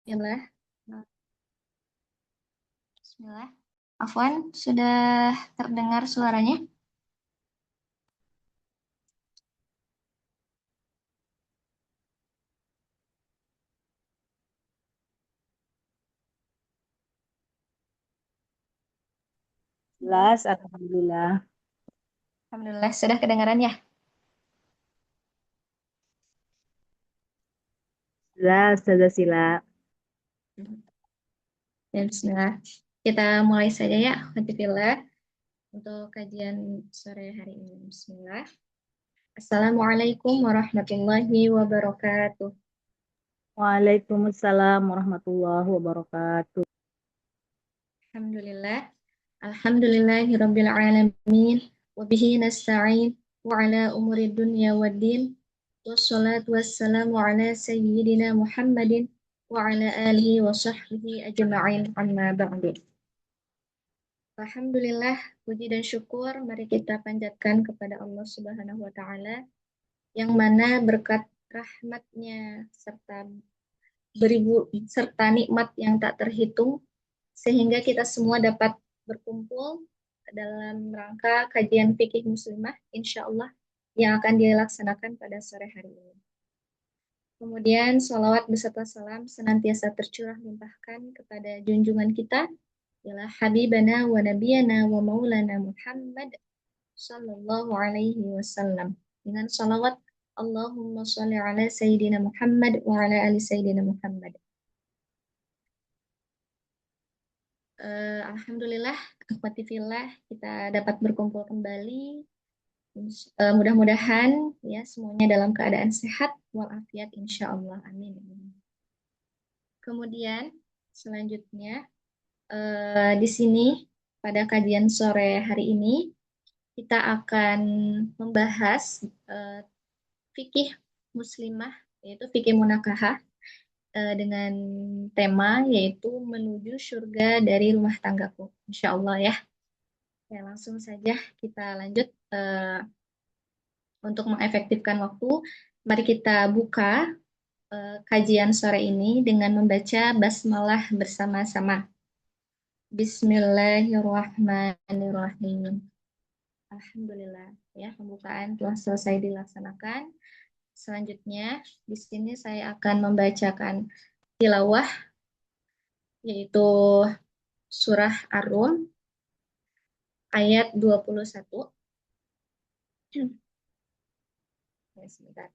Bismillah. Bismillah. Afwan, sudah terdengar suaranya? Jelas, alhamdulillah. Alhamdulillah, sudah kedengaran ya? Jelas, sudah sila. Ya, Bismillah. Kita mulai saja ya, Alhamdulillah, untuk kajian sore hari ini. Bismillah. Assalamualaikum warahmatullahi wabarakatuh. Waalaikumsalam warahmatullahi wabarakatuh. Alhamdulillah. Alhamdulillahirabbil alamin. Wa bihi nasta'in wa ala umuri dunya waddin. Wassalatu wassalamu ala sayyidina Muhammadin wa ala alihi wa sahbihi ajma'in amma ba'du. Alhamdulillah, puji dan syukur mari kita panjatkan kepada Allah Subhanahu wa taala yang mana berkat rahmatnya serta nikmat yang tak terhitung sehingga kita semua dapat berkumpul dalam rangka kajian fikih muslimah insya Allah yang akan dilaksanakan pada sore hari ini. Kemudian salawat beserta salam senantiasa tercurah limpahkan kepada junjungan kita ialah Habibana wa Nabiyana wa Maulana Muhammad sallallahu alaihi wasallam. Dengan salawat Allahumma sholli ala Sayyidina Muhammad wa ala ali Sayyidina Muhammad. Alhamdulillah, akhwati fillah, kita dapat berkumpul kembali. Mudah-mudahan ya semuanya dalam keadaan sehat walafiat insya Allah. Amin. Kemudian selanjutnya di sini pada kajian sore hari ini kita akan membahas fikih muslimah yaitu fikih munakahah dengan tema yaitu menuju surga dari rumah tanggaku. Insya Allah ya. Ya, langsung saja kita lanjut untuk mengefektifkan waktu. Mari kita buka kajian sore ini dengan membaca basmalah bersama-sama. Bismillahirrahmanirrahim. Alhamdulillah ya, pembukaan telah selesai dilaksanakan. Selanjutnya di sini saya akan membacakan tilawah yaitu surah Ar-Rum ayat 21. Ya, sebentar.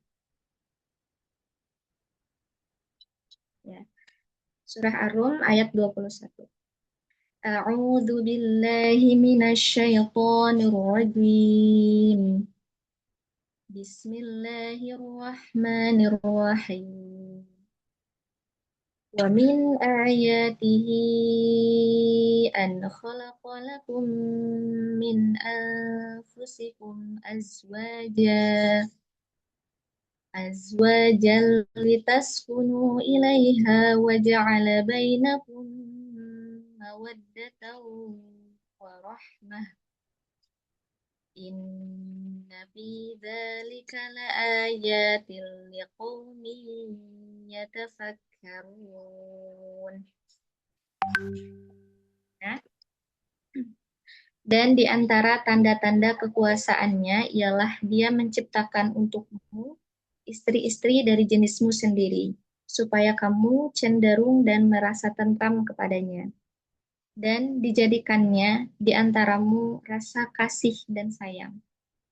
Ya. Surah Ar-Rum ayat 21. A'udzu billahi minasy syaithanir rajim. Bismillahirrahmanirrahim. Wa min ayatihi an khalaqa lakum min anfusikum azwajan litaskunu ilaiha wa ja'ala bainakum mawaddatan wa rahmah. Inna fi dzalika laayatil liqaumin yatafakkarun. Nah, dan di antara tanda-tanda kekuasaannya ialah Dia menciptakan untukmu istri-istri dari jenismu sendiri, supaya kamu cenderung dan merasa tentram kepadanya. Dan dijadikannya di antaramu rasa kasih dan sayang.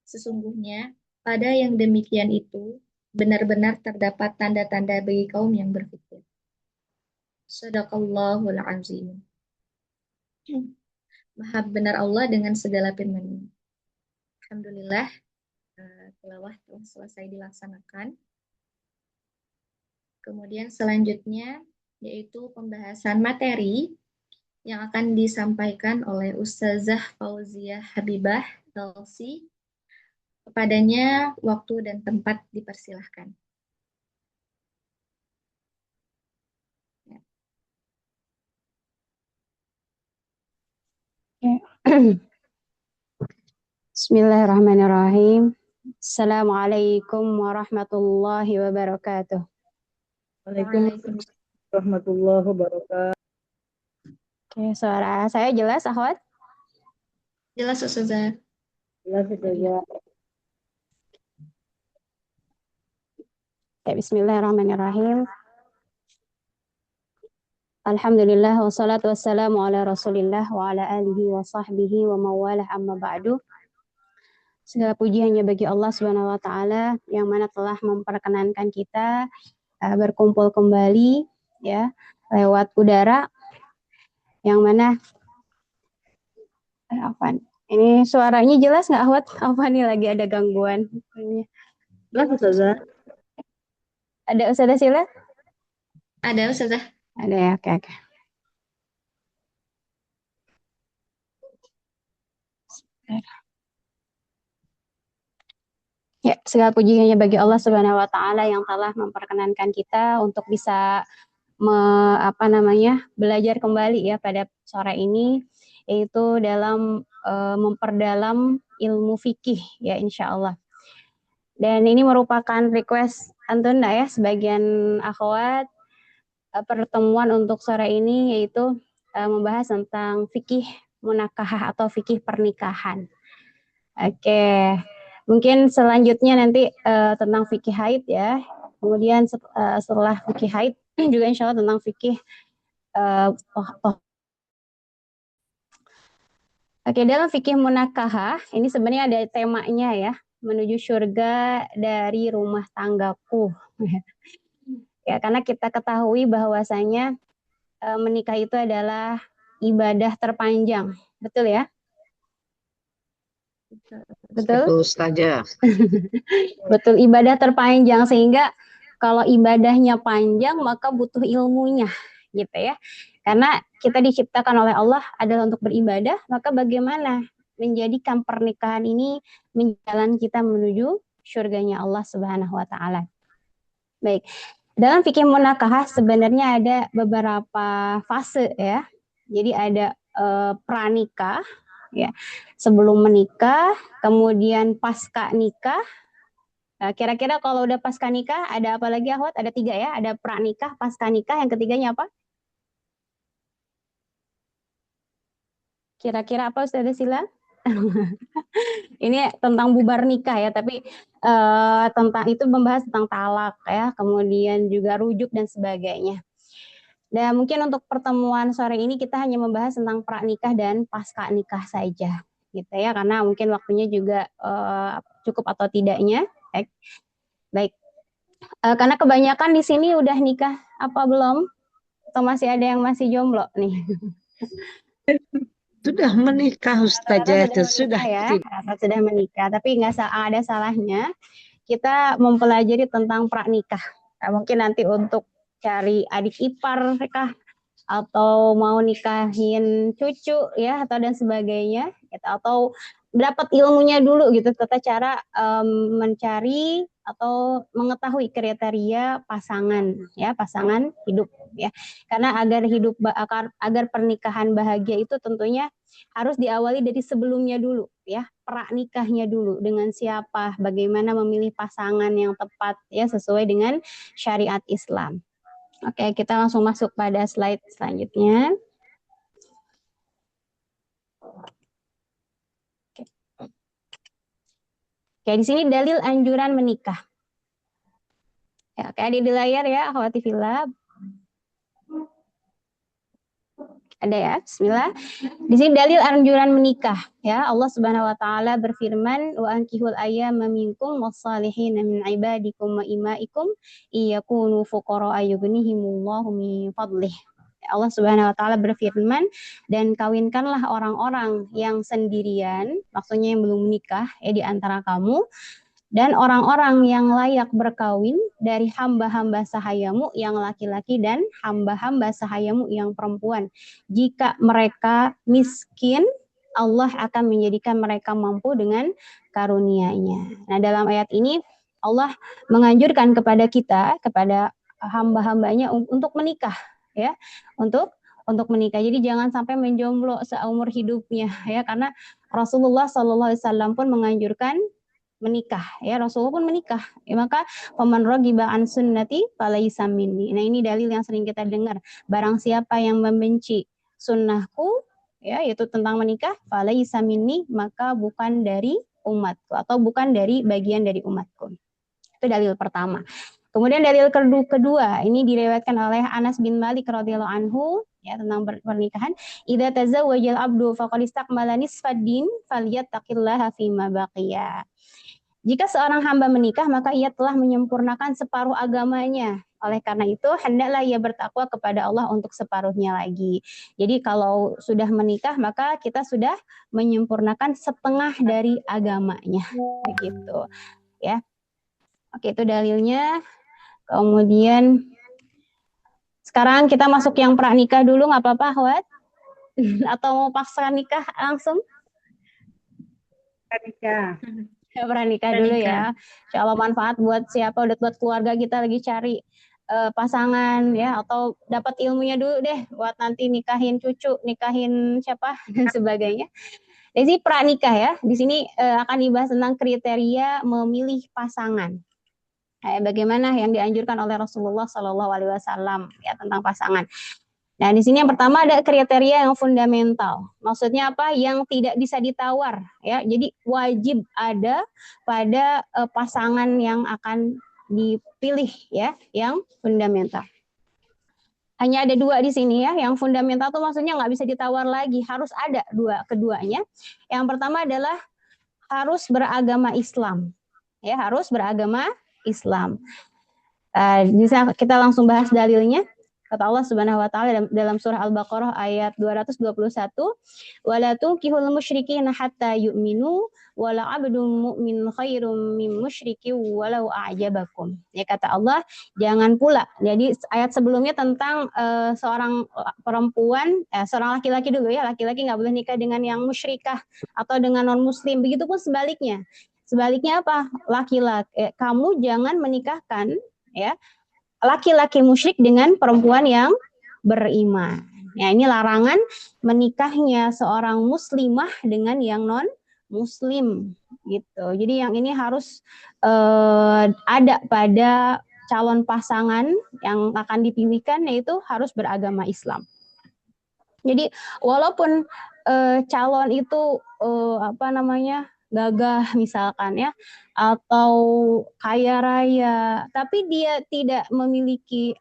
Sesungguhnya pada yang demikian itu benar-benar terdapat tanda-tanda bagi kaum yang berpikir. Shadaqallahul azim. Maha benar Allah dengan segala firman-Nya. Alhamdulillah, tilawah telah selesai dilaksanakan. Kemudian selanjutnya yaitu pembahasan materi yang akan disampaikan oleh Ustazah Fauziah Habibah LC. Kepadanya waktu dan tempat dipersilahkan. Ya. Bismillahirrahmanirrahim. Assalamualaikum warahmatullahi wabarakatuh. Waalaikumsalam. Waalaikumsalam Warahmatullahi wabarakatuh. Oke, suara saya jelas, Ahwat? Jelas Ustazah. Jelas saja. Ya, bismillahirrahmanirrahim. Alhamdulillah wassalatu wassalamu ala Rasulillah wa ala alihi wa sahbihi wa mawalah amma ba'du. Segala puji hanya bagi Allah Subhanahu wa taala yang mana telah memperkenankan kita berkumpul kembali ya lewat udara yang mana apa ini suaranya jelas nggak Ahwat? Apa nih lagi ada gangguan? Jelas Ustazah. Ada Ustazah Sila? Ada Ustazah. Ada ya, oke. Ya, segala puji hanya bagi Allah Subhanahu wa taala yang telah memperkenankan kita untuk bisa belajar kembali ya pada sore ini yaitu dalam memperdalam ilmu fikih ya insya Allah. Dan ini merupakan request Antun ya sebagian akhwat pertemuan untuk sore ini yaitu membahas tentang fikih munakahah atau fikih pernikahan. Oke. Mungkin selanjutnya nanti tentang fikih haid ya. Kemudian setelah fikih haid juga insya Allah tentang fikih Oke, dalam fikih munakahah ini sebenarnya ada temanya ya, menuju surga dari rumah tanggaku. Ya, karena kita ketahui bahwasanya menikah itu adalah ibadah terpanjang. Betul ya? Betul? Betul saja. Betul, ibadah terpanjang sehingga kalau ibadahnya panjang maka butuh ilmunya gitu ya. Karena kita diciptakan oleh Allah adalah untuk beribadah, maka bagaimana menjadikan pernikahan ini menjalan kita menuju surganya Allah Subhanahu wa taala. Baik. Dalam fikih munakahah sebenarnya ada beberapa fase ya. Jadi ada pranikah ya, sebelum menikah, kemudian pasca nikah. Nah, kira-kira kalau udah pasca nikah ada apa lagi Ahwat? Ada 3 ya, ada pranikah, pasca nikah, yang ketiganya apa? Kira-kira apa Ustazah Sila? Ini tentang bubar nikah ya, tapi tentang itu membahas tentang talak ya, kemudian juga rujuk dan sebagainya. Dan mungkin untuk pertemuan sore ini kita hanya membahas tentang pranikah dan pasca nikah saja gitu ya, karena mungkin waktunya juga cukup atau tidaknya. Baik. Karena kebanyakan di sini udah nikah apa belum? Atau masih ada yang masih jomblo nih? Sudah menikah Ustazah, sudah ya, sudah menikah, tapi nggak ada salahnya kita mempelajari tentang pranikah. Nah, mungkin nanti untuk cari adik ipar kah atau mau nikahin cucu ya atau dan sebagainya gitu, atau dapat ilmunya dulu gitu tata cara mencari atau mengetahui kriteria pasangan ya, pasangan hidup ya. Karena agar pernikahan bahagia itu tentunya harus diawali dari sebelumnya dulu ya, pranikahnya dulu, dengan siapa, bagaimana memilih pasangan yang tepat ya sesuai dengan syariat Islam. Oke, kita langsung masuk pada slide selanjutnya. Oke, di sini dalil anjuran menikah. Ya, oke, ada di layar ya, akhwati fillah. Ada ya, bismillah. Di sini dalil anjuran menikah ya. Allah Subhanahu wa taala berfirman, "Wa ankihul ayyama minkum wassalihin min ibadikum wa imaikum iyakunu fuqara yughnihimullahu min fadlih." Allah Subhanahu wa taala berfirman, dan kawinkanlah orang-orang yang sendirian, maksudnya yang belum menikah ya di antara kamu, dan orang-orang yang layak berkawin dari hamba-hamba sahayamu yang laki-laki dan hamba-hamba sahayamu yang perempuan. Jika mereka miskin, Allah akan menjadikan mereka mampu dengan karunia-Nya. Nah, dalam ayat ini Allah menganjurkan kepada kita, kepada hamba-hambanya untuk menikah ya, untuk menikah. Jadi jangan sampai menjomblo seumur hidupnya ya, karena Rasulullah SAW pun menganjurkan menikah, ya Rasulullah pun menikah. Ya, maka faman raghiba an sunnati falaisa minni. Nah, ini dalil yang sering kita dengar. Barang siapa yang membenci sunnahku, ya yaitu tentang menikah, falaisa minni, maka bukan dari umatku atau bukan dari bagian dari umatku. Itu dalil pertama. Kemudian dalil kedua, ini diriwayatkan oleh Anas bin Malik radhiyallahu anhu, ya, tentang pernikahan. Idza tazawwajal abdu faqad istakmala nisfad din falyattaqillaha fima baqiya. Jika seorang hamba menikah, maka ia telah menyempurnakan separuh agamanya. Oleh karena itu, hendaklah ia bertakwa kepada Allah untuk separuhnya lagi. Jadi kalau sudah menikah, maka kita sudah menyempurnakan setengah dari agamanya. Begitu, ya. Oke, itu dalilnya. Kemudian sekarang kita masuk yang pranikah dulu, nggak apa-apa, Ahwat? Atau mau paksa nikah langsung? Pranikah. Ya, pranikah dulu ya. Insya Allah manfaat buat siapa, buat keluarga kita lagi cari pasangan ya, atau dapat ilmunya dulu deh buat nanti nikahin cucu, nikahin siapa dan sebagainya. Jadi pranikah ya. Di sini akan dibahas tentang kriteria memilih pasangan. Bagaimana yang dianjurkan oleh Rasulullah Shallallahu Alaihi Wasallam ya tentang pasangan. Nah, di sini yang pertama ada kriteria yang fundamental. Maksudnya apa? Yang tidak bisa ditawar ya. Jadi wajib ada pada pasangan yang akan dipilih ya, yang fundamental. Hanya ada dua di sini ya. Yang fundamental itu maksudnya nggak bisa ditawar lagi, harus ada keduanya. Yang pertama adalah harus beragama Islam. Ya, harus beragama Islam. Bisa kita langsung bahas dalilnya. Kata Allah Subhanahu wa taala dalam surah Al-Baqarah ayat 221, "Wala tunkihul musyrikina hatta yu'minu wala 'abdun mu'min khairum min musyrikin walau a'jabakum." Ya, kata Allah, jangan pula. Jadi ayat sebelumnya tentang seorang perempuan, seorang laki-laki dulu ya, laki-laki nggak boleh nikah dengan yang musyrikah atau dengan non muslim. Begitupun sebaliknya. Sebaliknya apa? Laki-laki, kamu jangan menikahkan ya laki-laki musyrik dengan perempuan yang beriman. Ya, ini larangan menikahnya seorang muslimah dengan yang non muslim gitu. Jadi yang ini harus ada pada calon pasangan yang akan dipilihkan, yaitu harus beragama Islam. Jadi walaupun calon itu gagah misalkan ya, atau kaya raya, tapi dia tidak memiliki,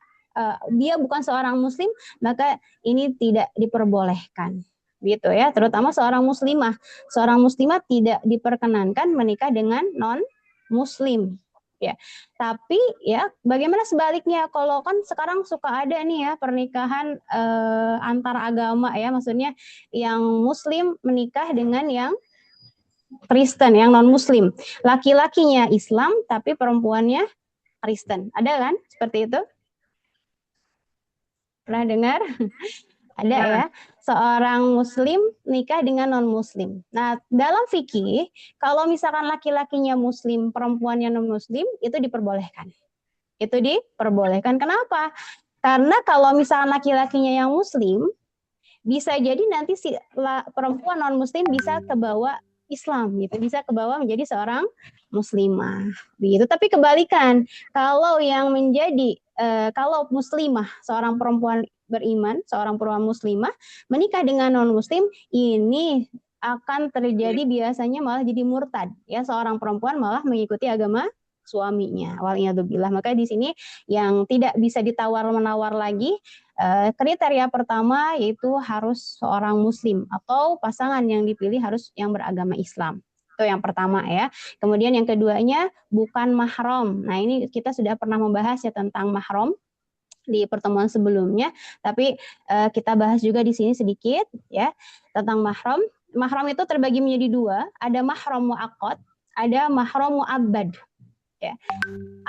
dia bukan seorang muslim, maka ini tidak diperbolehkan gitu ya. Terutama seorang muslimah tidak diperkenankan menikah dengan non muslim ya. Tapi ya bagaimana sebaliknya? Kalau kan sekarang suka ada nih ya pernikahan antar agama ya, maksudnya yang muslim menikah dengan yang Kristen, yang non-muslim. Laki-lakinya Islam, tapi perempuannya Kristen. Ada kan seperti itu? Pernah dengar? Ada ya. Seorang muslim nikah dengan non-muslim. Nah, dalam fikih, kalau misalkan laki-lakinya muslim, perempuannya non-muslim, itu diperbolehkan. Itu diperbolehkan. Kenapa? Karena kalau misalkan laki-lakinya yang muslim, bisa jadi nanti si perempuan non-muslim bisa kebawa Islam gitu, bisa kebawa menjadi seorang muslimah begitu. Tapi kebalikan, kalau yang menjadi kalau muslimah, seorang perempuan beriman, seorang perempuan muslimah menikah dengan non muslim, ini akan terjadi biasanya malah jadi murtad ya, seorang perempuan malah mengikuti agama suaminya. Waliyadzubillah. Maka di sini yang tidak bisa ditawar-menawar lagi, kriteria pertama yaitu harus seorang muslim atau pasangan yang dipilih harus yang beragama Islam. Itu yang pertama ya. Kemudian yang keduanya bukan mahram. Nah, ini kita sudah pernah membahas ya tentang mahram di pertemuan sebelumnya, tapi kita bahas juga di sini sedikit ya tentang mahram. Mahram itu terbagi menjadi dua, ada mahram muaqqad, ada mahram muabbad. Ya.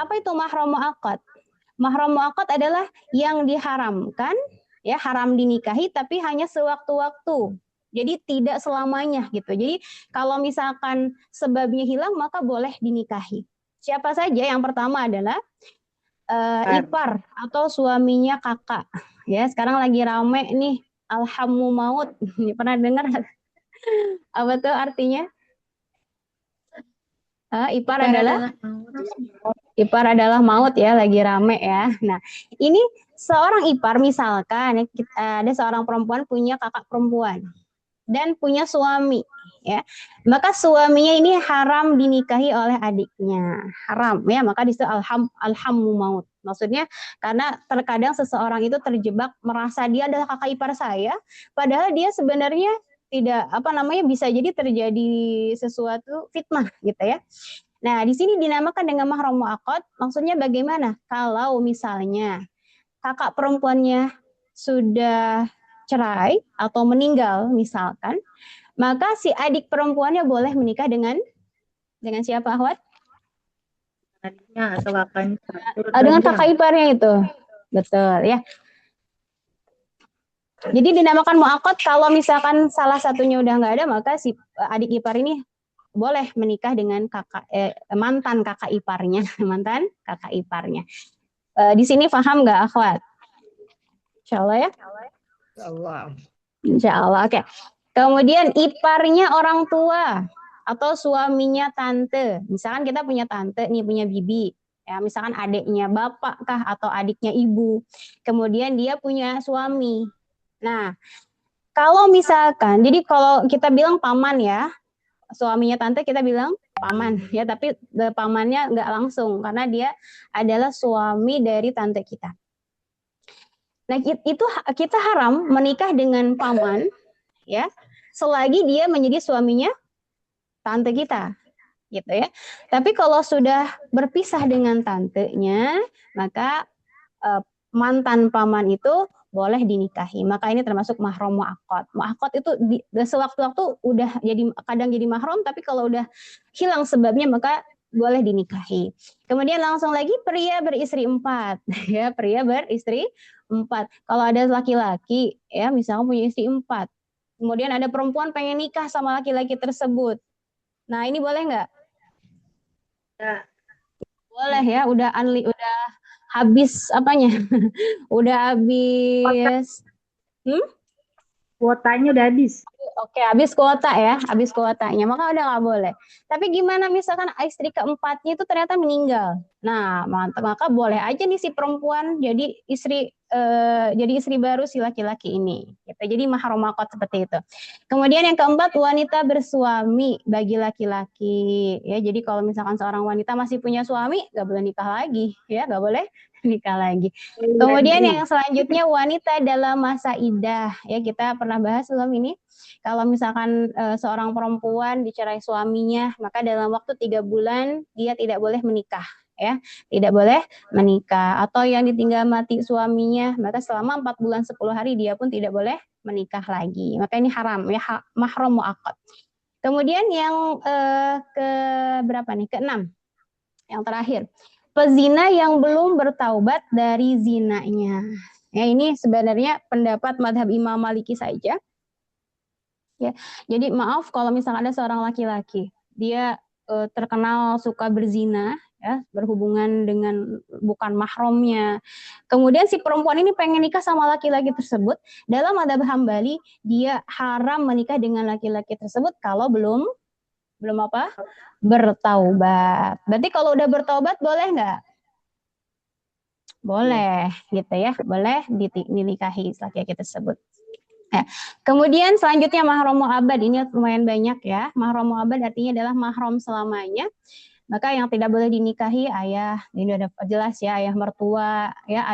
Apa itu mahram muaqqad? Mahram muaqqad adalah yang diharamkan, ya haram dinikahi tapi hanya sewaktu-waktu. Jadi tidak selamanya gitu. Jadi kalau misalkan sebabnya hilang maka boleh dinikahi. Siapa saja? Yang pertama adalah ipar atau suaminya kakak. Ya, sekarang lagi rame nih alhammu maut. Pernah dengar? Apa tuh artinya? Ipar Ipar adalah adalah maut. ipar adalah maut ya, lagi rame ya. Nah, ini seorang ipar misalkan ada seorang perempuan punya kakak perempuan dan punya suami ya. Maka suaminya ini haram dinikahi oleh adiknya. Haram ya, maka disebut alhammu maut. Maksudnya karena terkadang seseorang itu terjebak merasa dia adalah kakak ipar saya, padahal dia sebenarnya tidak bisa jadi terjadi sesuatu fitnah gitu ya. Nah, di sini dinamakan dengan mahram mu'aqqad. Maksudnya bagaimana? Kalau misalnya kakak perempuannya sudah cerai atau meninggal misalkan, maka si adik perempuannya boleh menikah dengan siapa, Ahwat? Adiknya atau kakaknya. Dengan kakak iparnya itu. Betul ya. Jadi dinamakan mu'aqqad kalau misalkan salah satunya udah nggak ada, maka si adik ipar ini boleh menikah dengan mantan kakak iparnya, mantan kakak iparnya. Di sini paham nggak, Akhwat? Insya Allah ya. Allah. Insya Allah. Oke. Kemudian iparnya orang tua atau suaminya tante. Misalkan kita punya tante nih, punya bibi. Ya, misalkan adiknya bapak kah atau adiknya ibu. Kemudian dia punya suami. Nah, kalau misalkan, jadi kalau kita bilang paman ya, suaminya tante kita bilang paman ya, tapi pamannya nggak langsung karena dia adalah suami dari tante kita. Nah, itu kita haram menikah dengan paman ya, selagi dia menjadi suaminya tante kita gitu ya. Tapi kalau sudah berpisah dengan tantenya, maka mantan paman itu boleh dinikahi. Maka ini termasuk mahram mu'aqqad. Mu'aqqad itu sewaktu-waktu udah kadang jadi mahram, tapi kalau udah hilang sebabnya maka boleh dinikahi. Kemudian langsung lagi pria beristri 4 ya, pria beristri 4. Kalau ada laki-laki ya, misalnya punya istri 4. Kemudian ada perempuan pengen nikah sama laki-laki tersebut. Nah, ini boleh nggak? Ya. Boleh ya, udah habis apanya? Udah habis. Kuotanya udah habis. Oke, habis kuota ya, habis kuotanya, maka udah nggak boleh. Tapi gimana misalkan istri keempatnya itu ternyata meninggal? Nah, maka boleh aja nih si perempuan jadi istri baru si laki-laki ini. Gitu. Jadi mahram mu'aqqad seperti itu. Kemudian yang keempat, wanita bersuami bagi laki-laki. Ya, jadi kalau misalkan seorang wanita masih punya suami, nggak boleh nikah lagi, ya, nggak boleh nikah lagi. Kemudian yang selanjutnya wanita dalam masa iddah. Ya, kita pernah bahas belum ini? Kalau misalkan seorang perempuan dicerai suaminya, maka dalam waktu 3 bulan dia tidak boleh menikah, ya, tidak boleh menikah. Atau yang ditinggal mati suaminya, maka selama 4 bulan 10 hari dia pun tidak boleh menikah lagi. Maka ini haram, ya, mahram mu'aqqad. Kemudian yang ke berapa nih? Ke-6, yang terakhir, pezina yang belum bertaubat dari zinanya. Ya, ini sebenarnya pendapat madhab Imam Maliki saja. Ya, jadi maaf kalau misalnya ada seorang laki-laki, dia terkenal suka berzina, ya, berhubungan dengan bukan mahramnya. Kemudian si perempuan ini pengen nikah sama laki-laki tersebut. Dalam madhab Hambali, dia haram menikah dengan laki-laki tersebut kalau belum apa? Bertaubat. Berarti kalau udah bertaubat boleh nggak? Boleh, gitu ya. Boleh dinikahi laki-laki tersebut. Ya. Kemudian selanjutnya mahram mu'abbad, ini lumayan banyak ya. Mahram mu'abbad artinya adalah mahram selamanya. Maka yang tidak boleh dinikahi ayah, ini udah jelas ya, ayah mertua, ya,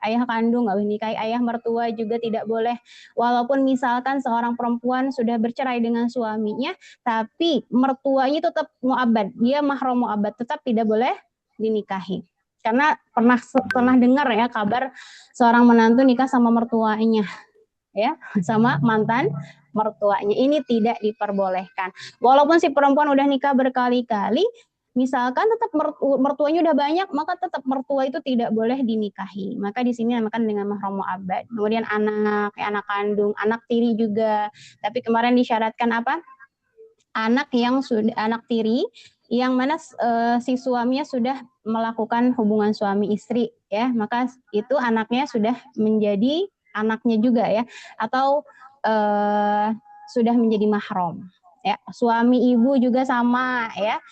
ayah kandung nggak boleh dinikahi, ayah mertua juga tidak boleh. Walaupun misalkan seorang perempuan sudah bercerai dengan suaminya, tapi mertuanya tetap mu'abbad, dia mahram mu'abbad, tetap tidak boleh dinikahi. Karena pernah dengar ya kabar seorang menantu nikah sama mertuanya. Ya, sama mantan mertuanya, ini tidak diperbolehkan. Walaupun si perempuan udah nikah berkali-kali, misalkan tetap mertuanya udah banyak, maka tetap mertua itu tidak boleh dinikahi. Maka di sini namakan dengan mahram mu'abbad. Kemudian anak kandung, anak tiri juga. Tapi kemarin disyaratkan apa? Anak tiri yang mana si suaminya sudah melakukan hubungan suami istri, ya, maka itu anaknya sudah menjadi anaknya juga ya, atau sudah menjadi mahram. Ya, suami ibu juga sama ya.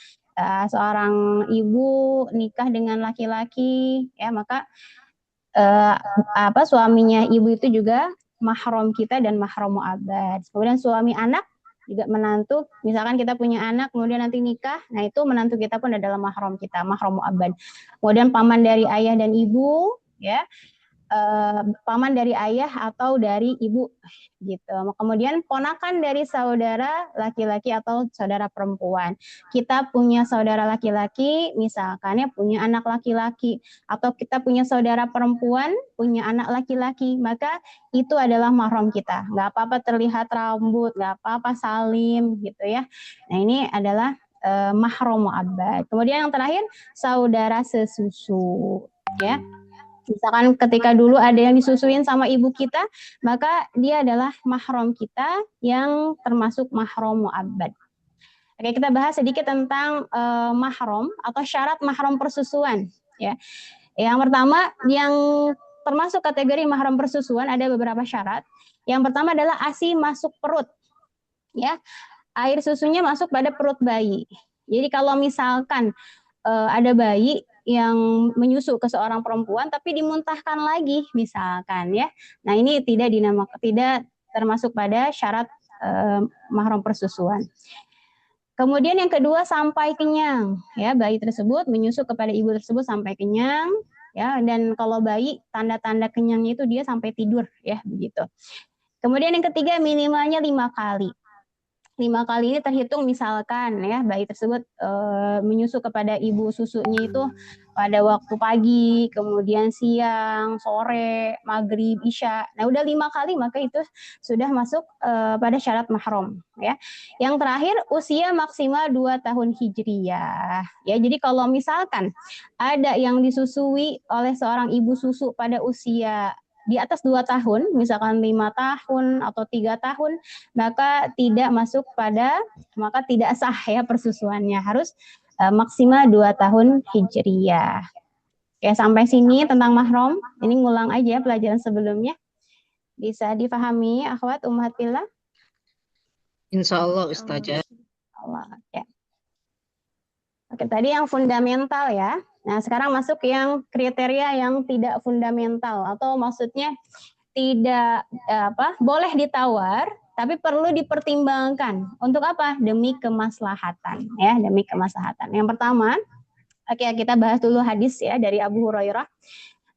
seorang ibu nikah dengan laki-laki, ya maka suaminya ibu itu juga mahram kita dan mahram mu'abbad. Kemudian suami anak juga menantu, misalkan kita punya anak kemudian nanti nikah, nah itu menantu kita pun adalah mahram kita, mahram mu'abbad. Kemudian paman dari ayah dan ibu, ya. Paman dari ayah atau dari ibu gitu. Kemudian ponakan dari saudara laki-laki atau saudara perempuan. Kita punya saudara laki-laki, misalkan ya punya anak laki-laki, atau kita punya saudara perempuan, punya anak laki-laki, maka itu adalah mahram kita. Nggak apa-apa terlihat rambut, nggak apa-apa salim gitu ya. Nah ini adalah mahram mu'abbad. Kemudian yang terakhir saudara sesusu, ya. Misalkan ketika dulu ada yang disusuin sama ibu kita, maka dia adalah mahram kita yang termasuk mahram mu'abbad. Oke, kita bahas sedikit tentang mahram atau syarat mahram persusuan. Ya, yang pertama yang termasuk kategori mahram persusuan ada beberapa syarat. Yang pertama adalah ASI masuk perut. Ya, air susunya masuk pada perut bayi. Jadi kalau misalkan ada bayi yang menyusu ke seorang perempuan tapi dimuntahkan lagi misalkan ya. Nah, ini tidak termasuk pada syarat mahram persusuan. Kemudian yang kedua sampai kenyang ya, bayi tersebut menyusu kepada ibu tersebut sampai kenyang ya, dan kalau bayi tanda-tanda kenyangnya itu dia sampai tidur ya, begitu. Kemudian yang ketiga minimalnya 5 kali. 5 kali ini terhitung misalkan ya bayi tersebut menyusu kepada ibu susunya itu pada waktu pagi, kemudian siang, sore, maghrib, isya. Nah udah 5 kali maka itu sudah masuk pada syarat mahram ya. Yang terakhir usia maksimal 2 tahun hijriyah. Ya, jadi kalau misalkan ada yang disusui oleh seorang ibu susu pada usia di atas 2 tahun, misalkan 5 tahun atau 3 tahun, maka tidak sah ya persusuannya, harus maksimal 2 tahun hijriyah. Ya, sampai sini tentang mahram. Ini ngulang aja pelajaran sebelumnya. Bisa difahami akhwat ummahat fillah? Insya Allah Ustazah. Allah, ya. Oke, tadi yang fundamental ya. Nah, sekarang masuk yang kriteria yang tidak fundamental atau maksudnya tidak boleh ditawar tapi perlu dipertimbangkan. Untuk apa? Demi kemaslahatan ya, demi kemaslahatan. Yang pertama, oke, kita bahas dulu hadis ya dari Abu Hurairah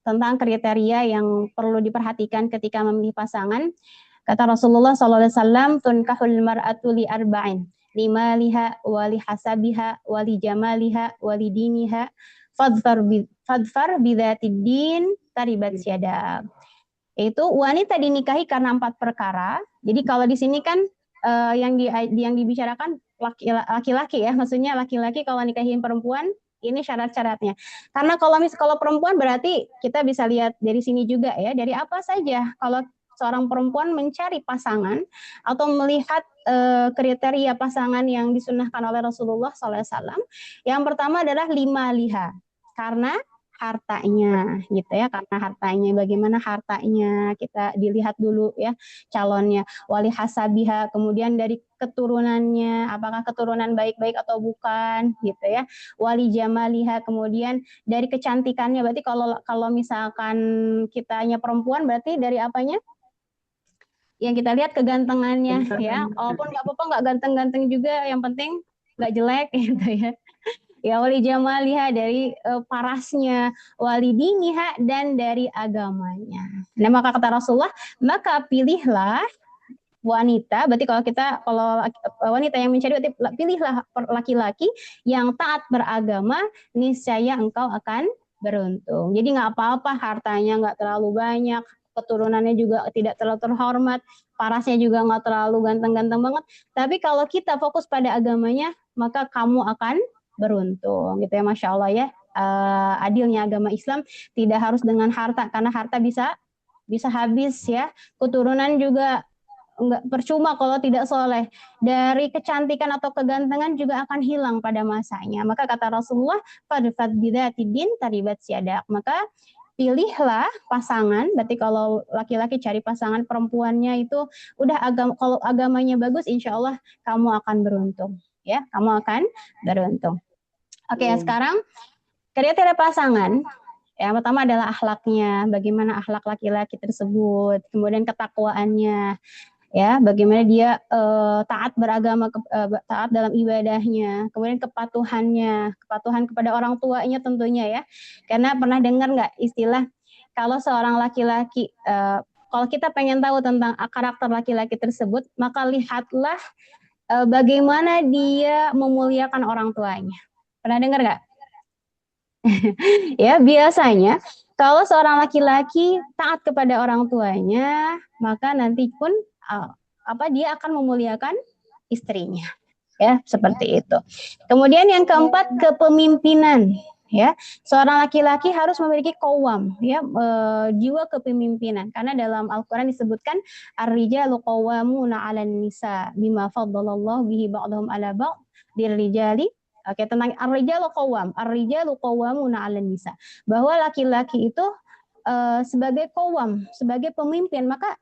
tentang kriteria yang perlu diperhatikan ketika memilih pasangan. Kata Rasulullah SAW, tunkahul mar'atu li arba'in, limaliha wali hasabiha wali jamaliha wali diniha fadfar bidzatid din taribat syada. Itu wanita dinikahi karena 4 perkara. Jadi kalau di sini kan yang dibicarakan laki-laki ya, maksudnya laki-laki kalau nikahin perempuan ini syarat-syaratnya. Karena kalau perempuan berarti kita bisa lihat dari sini juga ya, dari apa saja kalau seorang perempuan mencari pasangan atau melihat kriteria pasangan yang disunahkan oleh Rasulullah SAW. Yang pertama adalah limaliha, karena hartanya gitu ya, karena hartanya, bagaimana hartanya kita dilihat dulu ya calonnya. Wali hasabiha, kemudian dari keturunannya, apakah keturunan baik-baik atau bukan gitu ya. Wali jamaliha, kemudian dari kecantikannya, berarti kalau misalkan kitanya perempuan berarti dari apanya? Yang kita lihat kegantengannya ya, walaupun nggak apa-apa nggak ganteng-ganteng juga, yang penting nggak jelek gitu ya. Ya, wali jamaliha, dari parasnya, wali diniha, dan dari agamanya. Nah, maka kata Rasulullah, maka pilihlah wanita, berarti kalau wanita yang mencari, berarti pilihlah laki-laki yang taat beragama, niscaya engkau akan beruntung. Jadi nggak apa-apa hartanya nggak terlalu banyak, keturunannya juga tidak terlalu terhormat, parasnya juga nggak terlalu ganteng-ganteng banget, tapi kalau kita fokus pada agamanya, maka kamu akan beruntung gitu ya. Masya Allah ya, adilnya agama Islam, tidak harus dengan harta, karena harta bisa habis ya, keturunan juga enggak, percuma kalau tidak soleh, dari kecantikan atau kegantengan juga akan hilang pada masanya. Maka kata Rasulullah, fadfad bidzatid din taribat syadak, maka pilihlah pasangan. Berarti kalau laki-laki cari pasangan, perempuannya itu udah kalau agamanya bagus, insya Allah kamu akan beruntung ya, kamu akan beruntung. Oke, sekarang kriteria pasangan. Yang pertama adalah akhlaknya, bagaimana akhlak laki-laki tersebut, kemudian ketakwaannya, ya, bagaimana dia taat beragama, taat dalam ibadahnya, kemudian kepatuhan kepada orang tuanya tentunya ya. Karena pernah dengar nggak istilah kalau seorang laki-laki, kalau kita pengen tahu tentang karakter laki-laki tersebut, maka lihatlah bagaimana dia memuliakan orang tuanya. Pernah dengar nggak? Ya, biasanya kalau seorang laki-laki taat kepada orang tuanya, maka nanti pun dia akan memuliakan istrinya. Ya, seperti itu. Kemudian yang keempat, kepemimpinan. Ya, seorang laki-laki harus memiliki qawwam, ya, jiwa kepemimpinan. Karena dalam Al-Quran disebutkan ar-rijalu qawwamuna 'alan nisa bima faddalallahu bihi ba'dahum 'ala ba'd dirrijali. Oke, tentang ar-rijalu qawwamuna 'alan nisa. Bahwa laki-laki itu sebagai qawwam, sebagai pemimpin, maka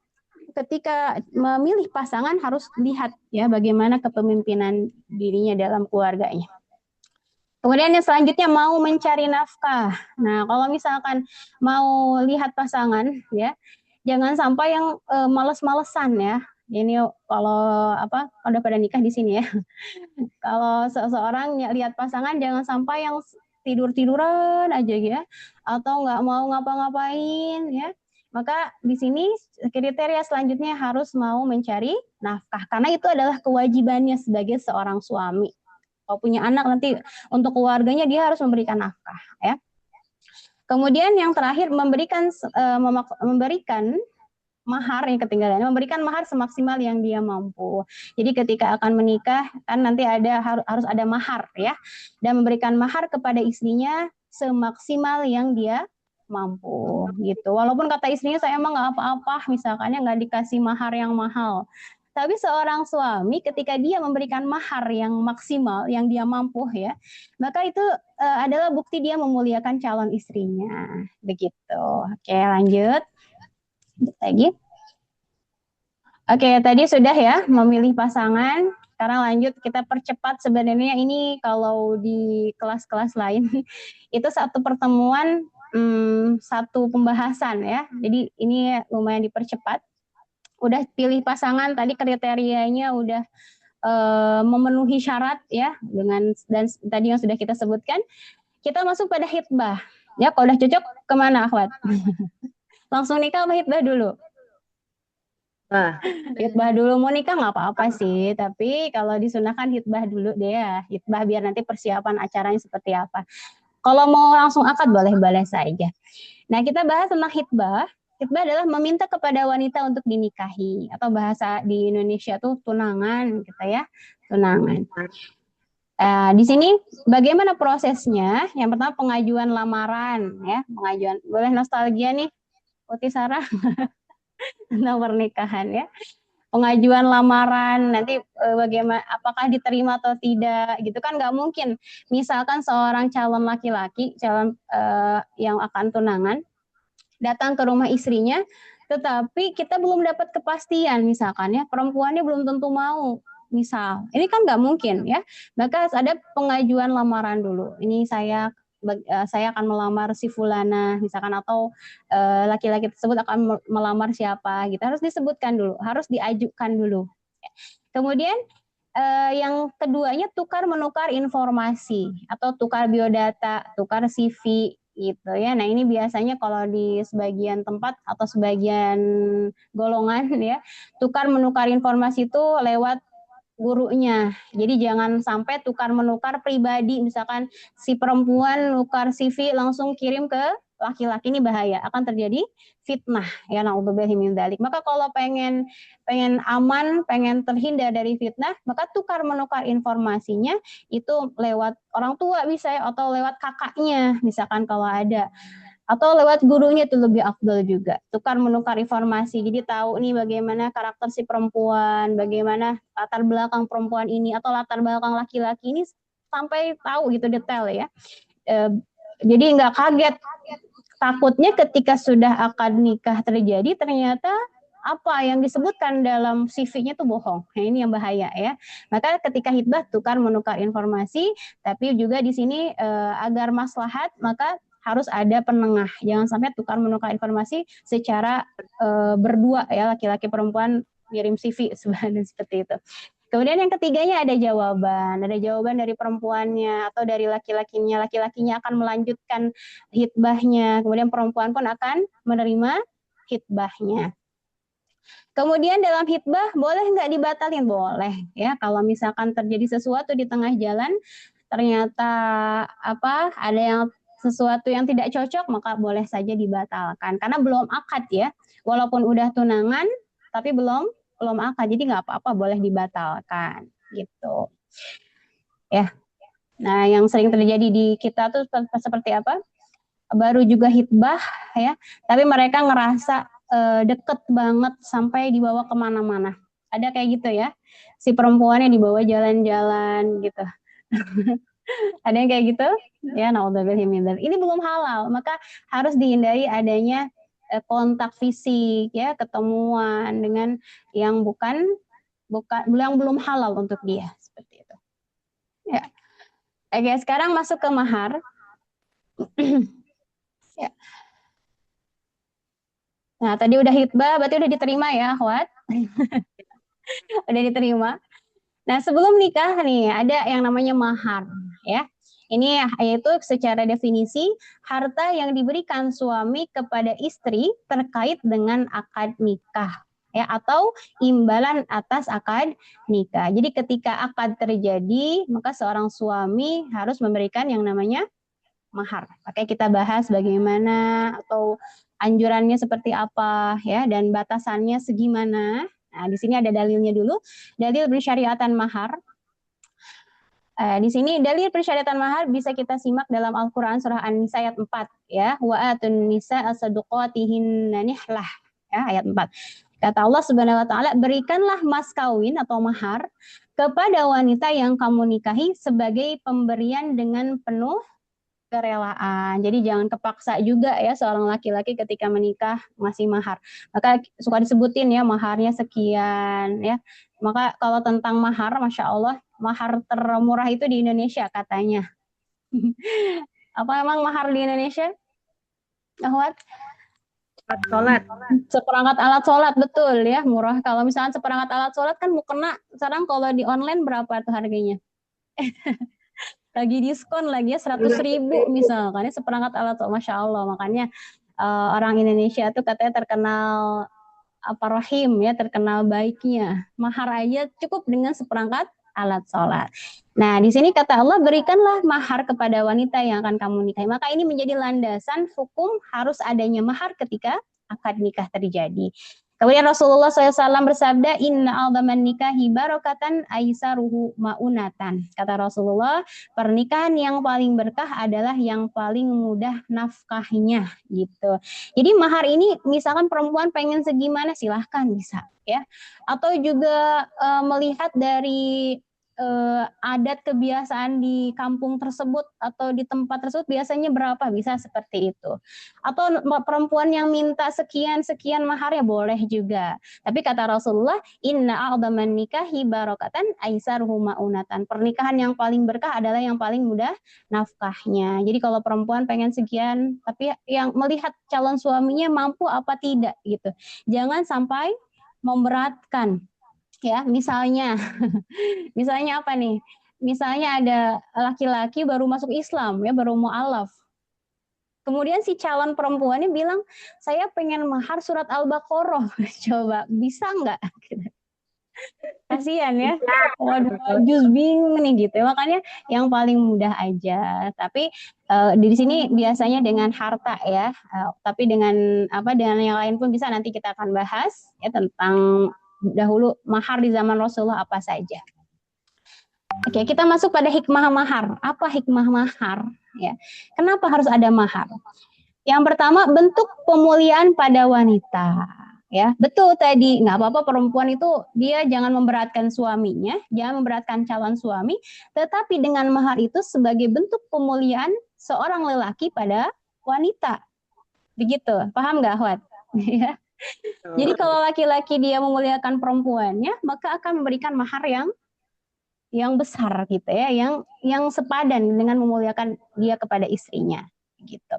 ketika memilih pasangan harus lihat ya bagaimana kepemimpinan dirinya dalam keluarganya. Kemudian yang selanjutnya mau mencari nafkah. Nah, kalau misalkan mau lihat pasangan ya, jangan sampai yang males-malesan ya. Ini kalau udah pada nikah di sini ya. Kalau seseorang lihat pasangan jangan sampai yang tidur-tiduran aja ya, atau nggak mau ngapa-ngapain ya. Maka di sini kriteria selanjutnya harus mau mencari nafkah, karena itu adalah kewajibannya sebagai seorang suami. Kalau punya anak nanti untuk keluarganya dia harus memberikan nafkah ya. Kemudian yang terakhir memberikan mahar yang ketinggalan, memberikan mahar semaksimal yang dia mampu. Jadi ketika akan menikah kan nanti harus ada mahar ya, dan memberikan mahar kepada istrinya semaksimal yang dia mampu gitu. Walaupun kata istrinya saya emang nggak apa-apa, misalkannya nggak dikasih mahar yang mahal. Tapi seorang suami ketika dia memberikan mahar yang maksimal yang dia mampu ya, maka itu adalah bukti dia memuliakan calon istrinya. Begitu. Oke, lanjut. Lagi. Oke, tadi sudah ya memilih pasangan. Sekarang lanjut kita percepat, sebenarnya ini kalau di kelas-kelas lain itu satu pertemuan satu pembahasan ya. Jadi ini lumayan dipercepat. Udah pilih pasangan, tadi kriterianya udah memenuhi syarat ya dan tadi yang sudah kita sebutkan. Kita masuk pada hitbah. Ya, kalau udah cocok kemana akhwat? Langsung nikah apa hitbah dulu? Hitbah dulu, mau nikah nggak apa-apa sih, tapi kalau disunahkan hitbah dulu deh ya, hitbah biar nanti persiapan acaranya seperti apa. Kalau mau langsung akad boleh-boleh saja. Nah, kita bahas tentang hitbah. Hitbah adalah meminta kepada wanita untuk dinikahi, atau bahasa di Indonesia tuh tunangan gitu ya, tunangan. Di sini bagaimana prosesnya? Yang pertama pengajuan lamaran ya, pengajuan. Boleh nostalgia nih, Uti Sarah. Tentang pernikahan ya, pengajuan lamaran nanti bagaimana, apakah diterima atau tidak gitu kan, nggak mungkin misalkan seorang calon laki-laki yang akan tunangan datang ke rumah istrinya tetapi kita belum dapat kepastian, misalkan ya perempuannya belum tentu mau, misal ini kan nggak mungkin ya, maka harus ada pengajuan lamaran dulu. Ini saya akan melamar si fulana misalkan, atau laki-laki tersebut akan melamar siapa gitu, harus disebutkan dulu, harus diajukan dulu. Kemudian yang keduanya tukar menukar informasi atau tukar biodata, tukar CV gitu ya. Nah, ini biasanya kalau di sebagian tempat atau sebagian golongan ya, tukar menukar informasi itu lewat gurunya. Jadi jangan sampai tukar menukar pribadi, misalkan si perempuan nukar CV langsung kirim ke laki-laki, ini bahaya, akan terjadi fitnah ya, naudzubillahi min dzalik. Maka kalau pengen aman, pengen terhindar dari fitnah, maka tukar menukar informasinya itu lewat orang tua bisa ya, atau lewat kakaknya misalkan kalau ada, atau lewat gurunya, itu lebih afdal juga. Tukar menukar informasi, jadi tahu nih bagaimana karakter si perempuan, bagaimana latar belakang perempuan ini atau latar belakang laki-laki ini, sampai tahu gitu detail ya. Jadi nggak kaget, takutnya ketika sudah akad nikah terjadi ternyata apa yang disebutkan dalam CV-nya itu bohong. Nah, ini yang bahaya ya. Maka ketika hitbah tukar menukar informasi, tapi juga di sini agar maslahat maka harus ada penengah. Jangan sampai tukar menukar informasi secara berdua ya, laki-laki perempuan kirim CV sebenarnya seperti itu. Kemudian yang ketiganya ada jawaban dari perempuannya atau dari laki-lakinya. Laki-lakinya akan melanjutkan hitbahnya, kemudian perempuan pun akan menerima hitbahnya. Kemudian dalam hitbah boleh nggak dibatalin? Boleh ya. Kalau misalkan terjadi sesuatu di tengah jalan, ternyata ada yang sesuatu yang tidak cocok, maka boleh saja dibatalkan karena belum akad ya. Walaupun udah tunangan, tapi belum akad, jadi nggak apa-apa, boleh dibatalkan gitu ya. Nah, yang sering terjadi di kita tuh seperti apa? Baru juga hitbah ya, tapi mereka ngerasa deket banget sampai dibawa kemana-mana. Ada kayak gitu ya, si perempuannya dibawa jalan-jalan gitu. Ada yang kayak gitu ya, naudzubillah min dzalik. Ini belum halal, maka harus dihindari adanya kontak fisik ya, ketemuan dengan yang yang belum halal untuk dia, seperti itu ya. Oke, sekarang masuk ke mahar. Ya. Nah, tadi udah hitbah, berarti udah diterima ya, akhwat. Udah diterima. Nah, sebelum nikah nih ada yang namanya mahar ya. Ini yaitu secara definisi harta yang diberikan suami kepada istri terkait dengan akad nikah ya, atau imbalan atas akad nikah. Jadi ketika akad terjadi, maka seorang suami harus memberikan yang namanya mahar. Oke, kita bahas bagaimana atau anjurannya seperti apa ya, dan batasannya segimana. Nah, di sini ada dalilnya dulu. Dalil bersyariatan mahar. Di sini dalil persyaratan mahar bisa kita simak dalam Al-Quran surah An-Nisa ayat 4 ya. Wa atun nisa as-saduqatihinna nihlah ya, ayat 4. Kata Allah Subhanahu wa taala, berikanlah mas kawin atau mahar kepada wanita yang kamu nikahi sebagai pemberian dengan penuh kerelaan. Jadi jangan kepaksa juga ya seorang laki-laki ketika menikah masih mahar. Maka suka disebutin ya maharnya sekian ya. Maka kalau tentang mahar, Masya Allah, mahar termurah itu di Indonesia katanya. Apa emang mahar di Indonesia? Ahwat? Sholat. Seperangkat alat sholat, betul ya, murah. Kalau misalnya seperangkat alat sholat kan mukena, sekarang kalau di online berapa tuh harganya? Lagi diskon lagi ya, 100.000 misalkan ya, seperangkat alat sholat, Masya Allah. Makanya orang Indonesia tuh katanya terkenal rahim ya, terkenal baiknya. Mahar aja cukup dengan seperangkat alat sholat. Nah, di sini kata Allah, berikanlah mahar kepada wanita yang akan kamu nikahi. Maka ini menjadi landasan hukum harus adanya mahar ketika akad nikah terjadi. Kemudian Rasulullah SAW bersabda, Inna aldaman nikahi barokatan aisaruhu maunatan. Kata Rasulullah, pernikahan yang paling berkah adalah yang paling mudah nafkahnya gitu. Jadi mahar ini misalkan perempuan pengen segimana silahkan bisa ya. Atau juga melihat dari adat kebiasaan di kampung tersebut atau di tempat tersebut biasanya berapa, bisa seperti itu. Atau perempuan yang minta sekian maharnya boleh juga. Tapi kata Rasulullah, inna a'dhaman nikahi barokatan aisaruhu maunatan. Pernikahan yang paling berkah adalah yang paling mudah nafkahnya. Jadi kalau perempuan pengen sekian, tapi yang melihat calon suaminya mampu apa tidak gitu. Jangan sampai memberatkan. Ya, misalnya apa nih? Misalnya ada laki-laki baru masuk Islam ya, baru mu'alaf. Kemudian si calon perempuannya bilang, saya pengen mahar surat Al-Baqarah. Coba, bisa nggak? Kasihan ya. Waduh, juz bingung nih gitu. Makanya yang paling mudah aja. Tapi di sini biasanya dengan harta ya. Tapi dengan yang lain pun bisa, nanti kita akan bahas ya tentang dahulu mahar di zaman Rasulullah apa saja. Oke, kita masuk pada hikmah mahar. Apa hikmah mahar? Ya, kenapa harus ada mahar? Yang pertama, bentuk pemuliaan pada wanita. Ya, betul tadi, nggak apa-apa perempuan itu dia jangan memberatkan suaminya, jangan memberatkan calon suami, tetapi dengan mahar itu sebagai bentuk pemuliaan seorang lelaki pada wanita. Begitu, paham nggak, Ahwat? Ya. Jadi kalau laki-laki dia memuliakan perempuannya, maka akan memberikan mahar yang besar gitu ya, yang sepadan dengan memuliakan dia kepada istrinya gitu.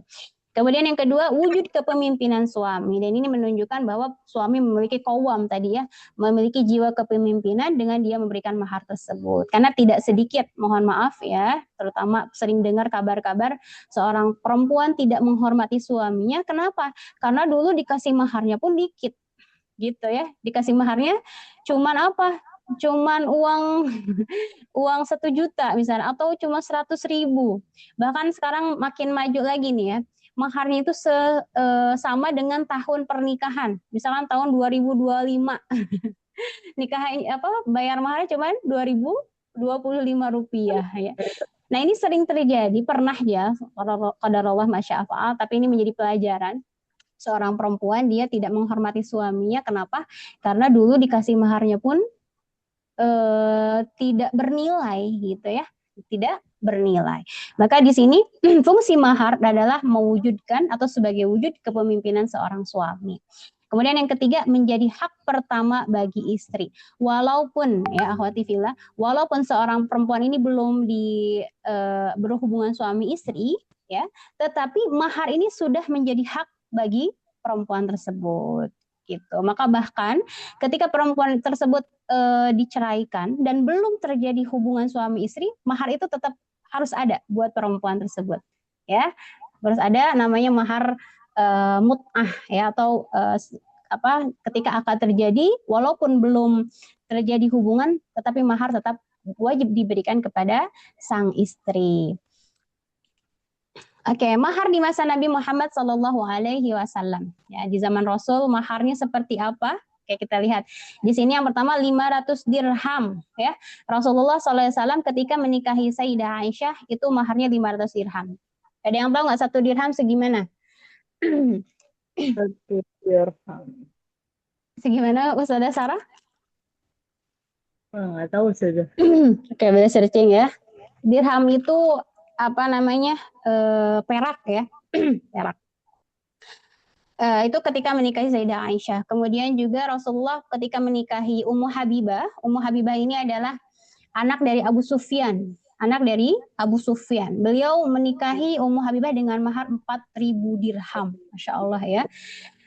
Kemudian yang kedua, wujud kepemimpinan suami, dan ini menunjukkan bahwa suami memiliki qawwam tadi ya, memiliki jiwa kepemimpinan dengan dia memberikan mahar tersebut. Karena tidak sedikit, mohon maaf ya, terutama sering dengar kabar-kabar seorang perempuan tidak menghormati suaminya. Kenapa? Karena dulu dikasih maharnya pun dikit gitu ya, dikasih maharnya cuman apa? Cuman uang 1 juta misalnya, atau cuma 100.000. Bahkan sekarang makin maju lagi nih ya, maharnya itu sama dengan tahun pernikahan. Misalkan tahun 2025 nikah bayar maharnya cuma 2.025 rupiah ya. Nah ini sering terjadi, pernah ya, qadarullah masya'afa'al, tapi ini menjadi pelajaran. Seorang perempuan dia tidak menghormati suaminya, kenapa? Karena dulu dikasih maharnya pun tidak bernilai gitu ya, tidak bernilai. Maka di sini fungsi mahar adalah mewujudkan atau sebagai wujud kepemimpinan seorang suami. Kemudian yang ketiga, menjadi hak pertama bagi istri. Walaupun ya akhwati fillah, walaupun seorang perempuan ini belum berhubungan suami istri ya, tetapi mahar ini sudah menjadi hak bagi perempuan tersebut gitu. Maka bahkan ketika perempuan tersebut diceraikan dan belum terjadi hubungan suami istri, mahar itu tetap harus ada buat perempuan tersebut ya. Harus ada namanya mahar mut'ah ya, atau ketika akad terjadi walaupun belum terjadi hubungan tetapi mahar tetap wajib diberikan kepada sang istri. Oke, mahar di masa Nabi Muhammad SAW. Ya, di zaman Rasul maharnya seperti apa? Oke, kita lihat. Di sini yang pertama 500 dirham. Ya, Rasulullah SAW ketika menikahi Sayyidah Aisyah itu maharnya 500 dirham. Ada yang tahu nggak 1 dirham segimana? 1 dirham. Segimana, Ustazah Sarah? Nggak tahu saja. Oke, boleh searching ya. Dirham itu apa namanya? Perak ya. Perak. Itu ketika menikahi Sayyidah Aisyah. Kemudian juga Rasulullah ketika menikahi Ummu Habibah. Ummu Habibah ini adalah anak dari Abu Sufyan. Anak dari Abu Sufyan. Beliau menikahi Ummu Habibah dengan mahar 4.000 dirham. Masya Allah ya.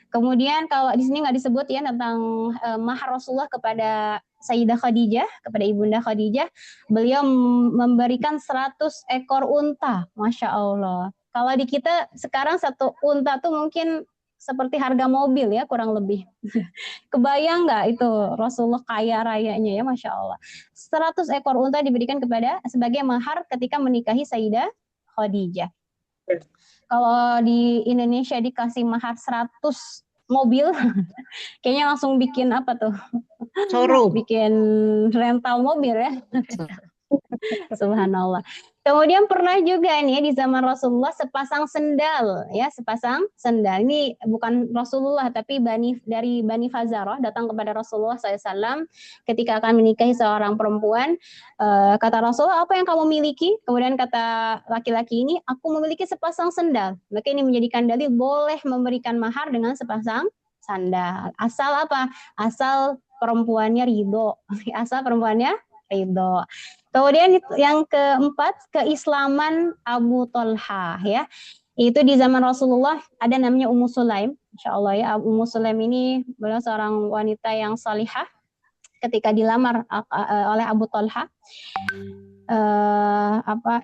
Kemudian kalau di sini nggak disebut ya tentang mahar Rasulullah kepada Sayyidah Khadijah, kepada Ibunda Khadijah. Beliau memberikan 100 ekor unta. Masya Allah. Kalau di kita sekarang 1 unta tuh mungkin seperti harga mobil ya, kurang lebih. Kebayang nggak itu Rasulullah kaya rayanya ya, Masya Allah. 100 ekor unta diberikan sebagai mahar ketika menikahi Sayyidah Khadijah. Kalau di Indonesia dikasih mahar 100 mobil, kayaknya langsung bikin apa tuh? Showroom. Bikin rental mobil ya. Subhanallah. Kemudian pernah juga nih di zaman Rasulullah sepasang sendal ya, sepasang sendal. Ini bukan Rasulullah tapi dari Bani Fazarah datang kepada Rasulullah SAW ketika akan menikahi seorang perempuan. Kata Rasulullah, apa yang kamu miliki? Kemudian kata laki-laki ini, aku memiliki sepasang sendal. Maka ini menjadikan dalil boleh memberikan mahar dengan sepasang sandal. Asal apa? Asal perempuannya ridho. Asal perempuannya ridho. Kemudian yang keempat, keislaman Abu Thalha ya. Itu di zaman Rasulullah ada namanya Ummu Sulaim. Insya Allah ya, Ummu Sulaim ini beliau seorang wanita yang salihah ketika dilamar oleh Abu Thalha.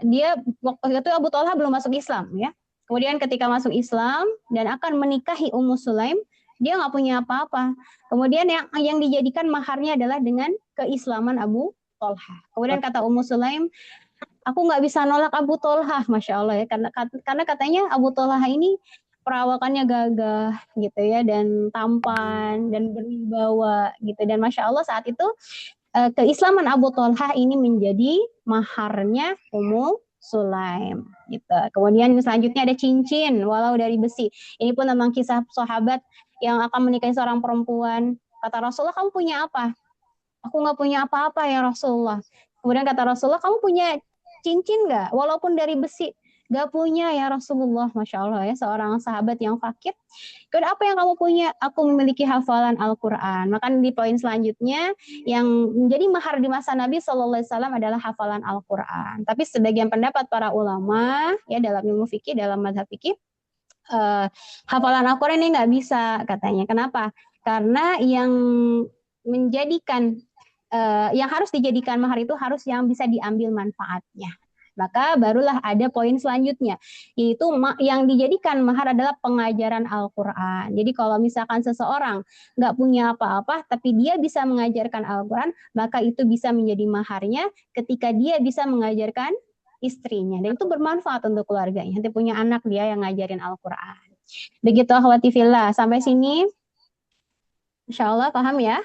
Dia waktu itu Abu Thalha belum masuk Islam ya. Kemudian ketika masuk Islam dan akan menikahi Ummu Sulaim, dia nggak punya apa-apa. Kemudian yang dijadikan maharnya adalah dengan keislaman Abu Thalha. Kemudian kata Ummu Sulaim, aku nggak bisa nolak Abu Thalha, Masya Allah ya, karena katanya Abu Thalha ini perawakannya gagah gitu ya, dan tampan dan berwibawa gitu, dan Masya Allah saat itu keislaman Abu Thalha ini menjadi maharnya Ummu Sulaim gitu. Kemudian selanjutnya ada cincin walau dari besi. Ini pun tentang kisah sahabat yang akan menikahi seorang perempuan. Kata Rasulullah, kamu punya apa? Aku nggak punya apa-apa ya Rasulullah. Kemudian kata Rasulullah, kamu punya cincin nggak? Walaupun dari besi. Gak punya ya Rasulullah, Masya Allah ya, seorang sahabat yang fakir. Kemudian apa yang kamu punya? Aku memiliki hafalan Al-Quran. Maka di poin selanjutnya, yang menjadi mahar di masa Nabi SAW adalah hafalan Al-Quran. Tapi sebagian pendapat para ulama, ya dalam ilmu fikih, dalam mazhab fikih, hafalan Al-Quran ini nggak bisa katanya. Kenapa? Karena yang menjadikan, yang harus dijadikan mahar itu harus yang bisa diambil manfaatnya. Maka barulah ada poin selanjutnya, yaitu yang dijadikan mahar adalah pengajaran Al-Quran. Jadi kalau misalkan seseorang nggak punya apa-apa, tapi dia bisa mengajarkan Al-Quran, maka itu bisa menjadi maharnya ketika dia bisa mengajarkan istrinya. Dan itu bermanfaat untuk keluarganya. Nanti punya anak dia yang ngajarin Al-Quran. Begitu akhwati fillah. Sampai sini, insya Allah paham ya?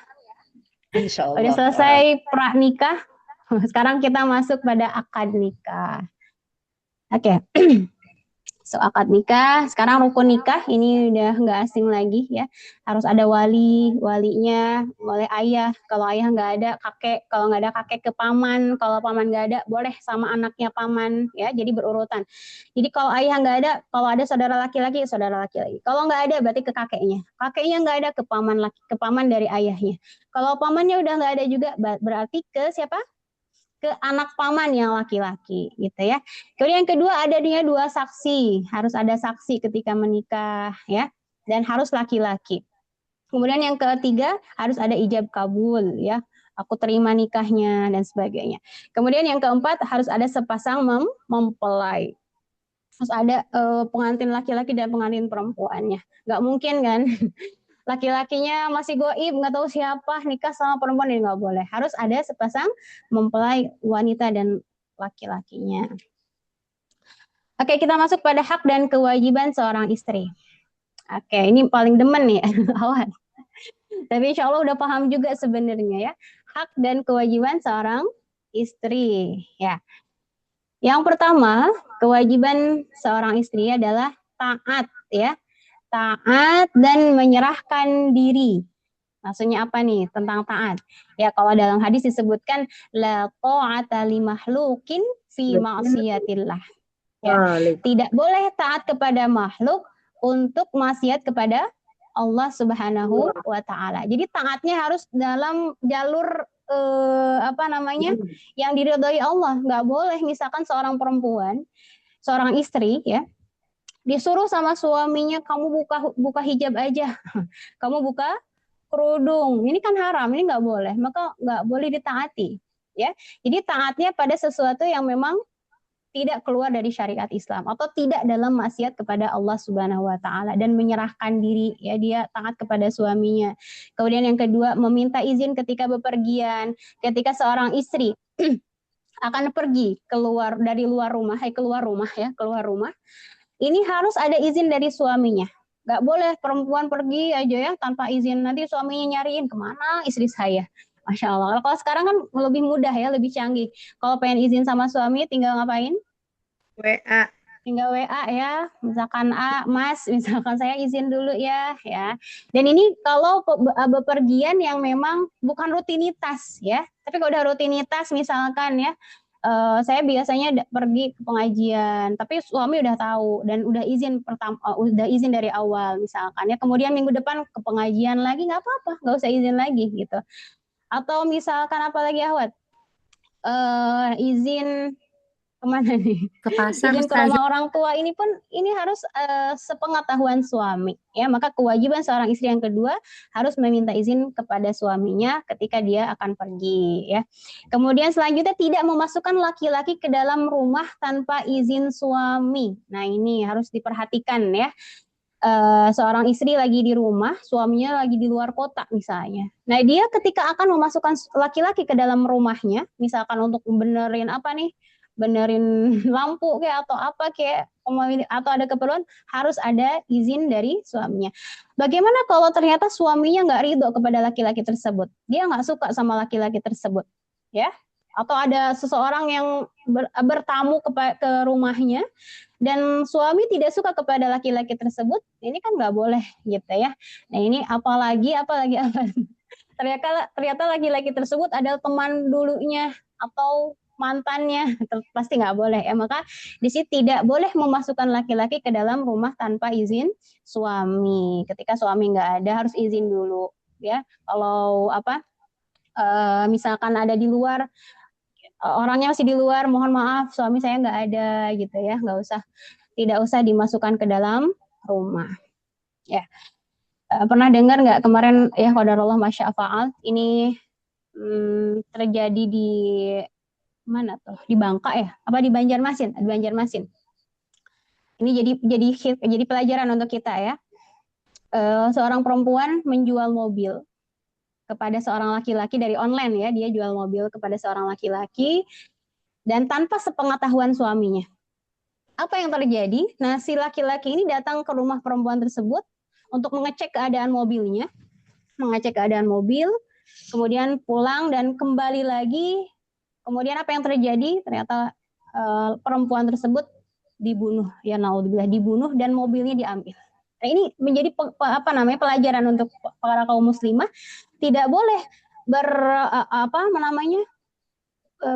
Insya Udah Allah. selesai pra nikah. Sekarang kita masuk pada akad nikah. Oke. So, akad nikah, sekarang rukun nikah ini udah nggak asing lagi ya. Harus ada walinya, boleh ayah. Kalau ayah nggak ada, kakek. Kalau nggak ada kakek ke paman. Kalau paman nggak ada, boleh sama anaknya paman ya. Jadi berurutan. Jadi kalau ayah nggak ada, kalau ada saudara laki-laki, saudara laki-laki. Kalau nggak ada, berarti ke kakeknya. Kakeknya nggak ada, ke paman laki, ke paman dari ayahnya. Kalau pamannya udah nggak ada juga, berarti ke siapa? Ke anak paman yang laki-laki gitu ya. Kemudian yang kedua adanya dua saksi, harus ada saksi ketika menikah ya, dan harus laki-laki. Kemudian yang ketiga harus ada ijab kabul ya, aku terima nikahnya dan sebagainya. Kemudian yang keempat harus ada sepasang mempelai. Harus ada pengantin laki-laki dan pengantin perempuannya. Nggak mungkin kan laki-lakinya masih goib, nggak tahu siapa, nikah sama perempuan, ini nggak boleh. Harus ada sepasang mempelai wanita dan laki-lakinya. Oke, kita masuk pada hak dan kewajiban seorang istri. Oke, ini paling demen nih, awan. Tapi insya Allah udah paham juga sebenarnya ya. Hak dan kewajiban seorang istri. Ya. Yang pertama, kewajiban seorang istri adalah taat ya. Taat dan menyerahkan diri. Maksudnya apa nih tentang taat? Ya kalau dalam hadis disebutkan la ta'ata li makhluqin fi ma'siyatillah. Ya, tidak boleh taat kepada makhluk untuk maksiat kepada Allah Subhanahu wa taala. Jadi taatnya harus dalam jalur yang diridhoi Allah. Nggak boleh misalkan seorang perempuan, seorang istri ya, disuruh sama suaminya, kamu buka hijab aja, kamu buka kerudung, ini kan haram, ini nggak boleh, maka nggak boleh ditaati, ya. Jadi taatnya pada sesuatu yang memang tidak keluar dari syariat Islam atau tidak dalam maksiat kepada Allah Subhanahu wa taala dan menyerahkan diri, ya, dia taat kepada suaminya. Kemudian yang kedua, meminta izin ketika bepergian, ketika seorang istri akan pergi keluar dari luar rumah, keluar rumah. Ini harus ada izin dari suaminya. Gak boleh perempuan pergi aja ya tanpa izin. Nanti suaminya nyariin kemana istri saya. Masya Allah. Kalau sekarang kan lebih mudah ya, lebih canggih. Kalau pengen izin sama suami tinggal ngapain? WA. Tinggal WA ya. Misalkan Mas, misalkan saya izin dulu ya. Dan ini kalau bepergian yang memang bukan rutinitas ya. Tapi kalau udah rutinitas misalkan ya, saya biasanya pergi ke pengajian, tapi suami udah tahu dan udah izin dari awal misalkan ya. Kemudian minggu depan ke pengajian lagi, nggak apa-apa, nggak usah izin lagi gitu. Atau misalkan apalagi Ahwat, izin kemana nih? Ke pasar, izin ke rumah orang tua ini pun ini harus sepengetahuan suami ya. Maka kewajiban seorang istri yang kedua harus meminta izin kepada suaminya ketika dia akan pergi ya. Kemudian selanjutnya tidak memasukkan laki-laki ke dalam rumah tanpa izin suami. Nah, ini harus diperhatikan ya. Seorang istri lagi di rumah, suaminya lagi di luar kota misalnya. Nah, dia ketika akan memasukkan laki-laki ke dalam rumahnya, misalkan untuk benerin lampu kayak atau apa kayak atau ada keperluan, harus ada izin dari suaminya. Bagaimana kalau ternyata suaminya nggak ridho kepada laki-laki tersebut, dia nggak suka sama laki-laki tersebut, ya? Atau ada seseorang yang bertamu ke rumahnya dan suami tidak suka kepada laki-laki tersebut, ini kan nggak boleh gitu ya. Nah ini apalagi ternyata laki-laki tersebut adalah teman dulunya atau mantannya, pasti nggak boleh ya. Maka di sini tidak boleh memasukkan laki-laki ke dalam rumah tanpa izin suami. Ketika suami nggak ada harus izin dulu ya. Kalau misalkan ada di luar, orangnya masih di luar, mohon maaf suami saya nggak ada gitu ya, tidak usah dimasukkan ke dalam rumah ya. Pernah dengar nggak kemarin ya, qadarullah masya fa'al, ini terjadi di mana tuh, di Bangka ya, apa di Banjarmasin, ini jadi pelajaran untuk kita ya. Seorang perempuan menjual mobil kepada seorang laki-laki dari online ya, dia jual mobil kepada seorang laki-laki dan tanpa sepengetahuan suaminya. Apa yang terjadi? Nah, si laki-laki ini datang ke rumah perempuan tersebut untuk mengecek keadaan mobilnya, kemudian pulang dan kembali lagi. Kemudian apa yang terjadi? Ternyata perempuan tersebut dibunuh, ya naudzubillah, dibunuh dan mobilnya diambil. Nah, ini menjadi pelajaran untuk para kaum muslimah, tidak boleh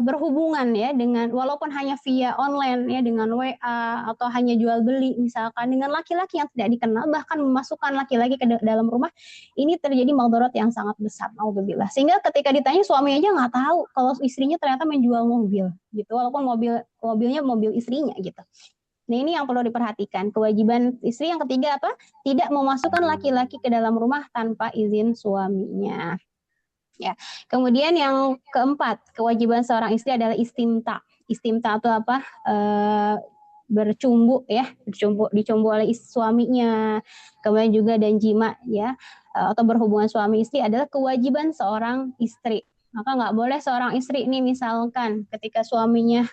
berhubungan ya dengan, walaupun hanya via online ya, dengan WA atau hanya jual beli misalkan dengan laki-laki yang tidak dikenal, bahkan memasukkan laki-laki ke dalam rumah, ini terjadi madarat yang sangat besar, naudzubillah. Sehingga ketika ditanya, suami aja nggak tahu kalau istrinya ternyata menjual mobil gitu, walaupun mobilnya mobil istrinya gitu. Nah, ini yang perlu diperhatikan. Kewajiban istri yang ketiga apa? Tidak memasukkan laki-laki ke dalam rumah tanpa izin suaminya. Ya. Kemudian yang keempat, kewajiban seorang istri adalah istimta. Istimta itu apa? Bercumbu ya, dicumbu oleh suaminya. Kemudian juga dan jima ya, atau berhubungan suami istri adalah kewajiban seorang istri. Maka nggak boleh seorang istri ini misalkan ketika suaminya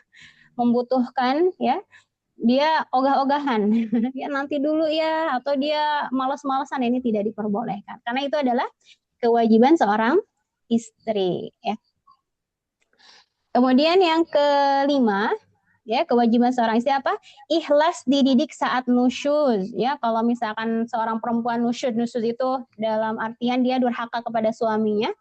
membutuhkan ya, dia ogah-ogahan ya nanti dulu ya, atau dia malas-malasan, ini tidak diperbolehkan karena itu adalah kewajiban seorang istri ya. Kemudian yang kelima ya, kewajiban seorang istri apa? Ikhlas dididik saat nusyuz ya. Kalau misalkan seorang perempuan nusyuz itu dalam artian dia durhaka kepada suaminya,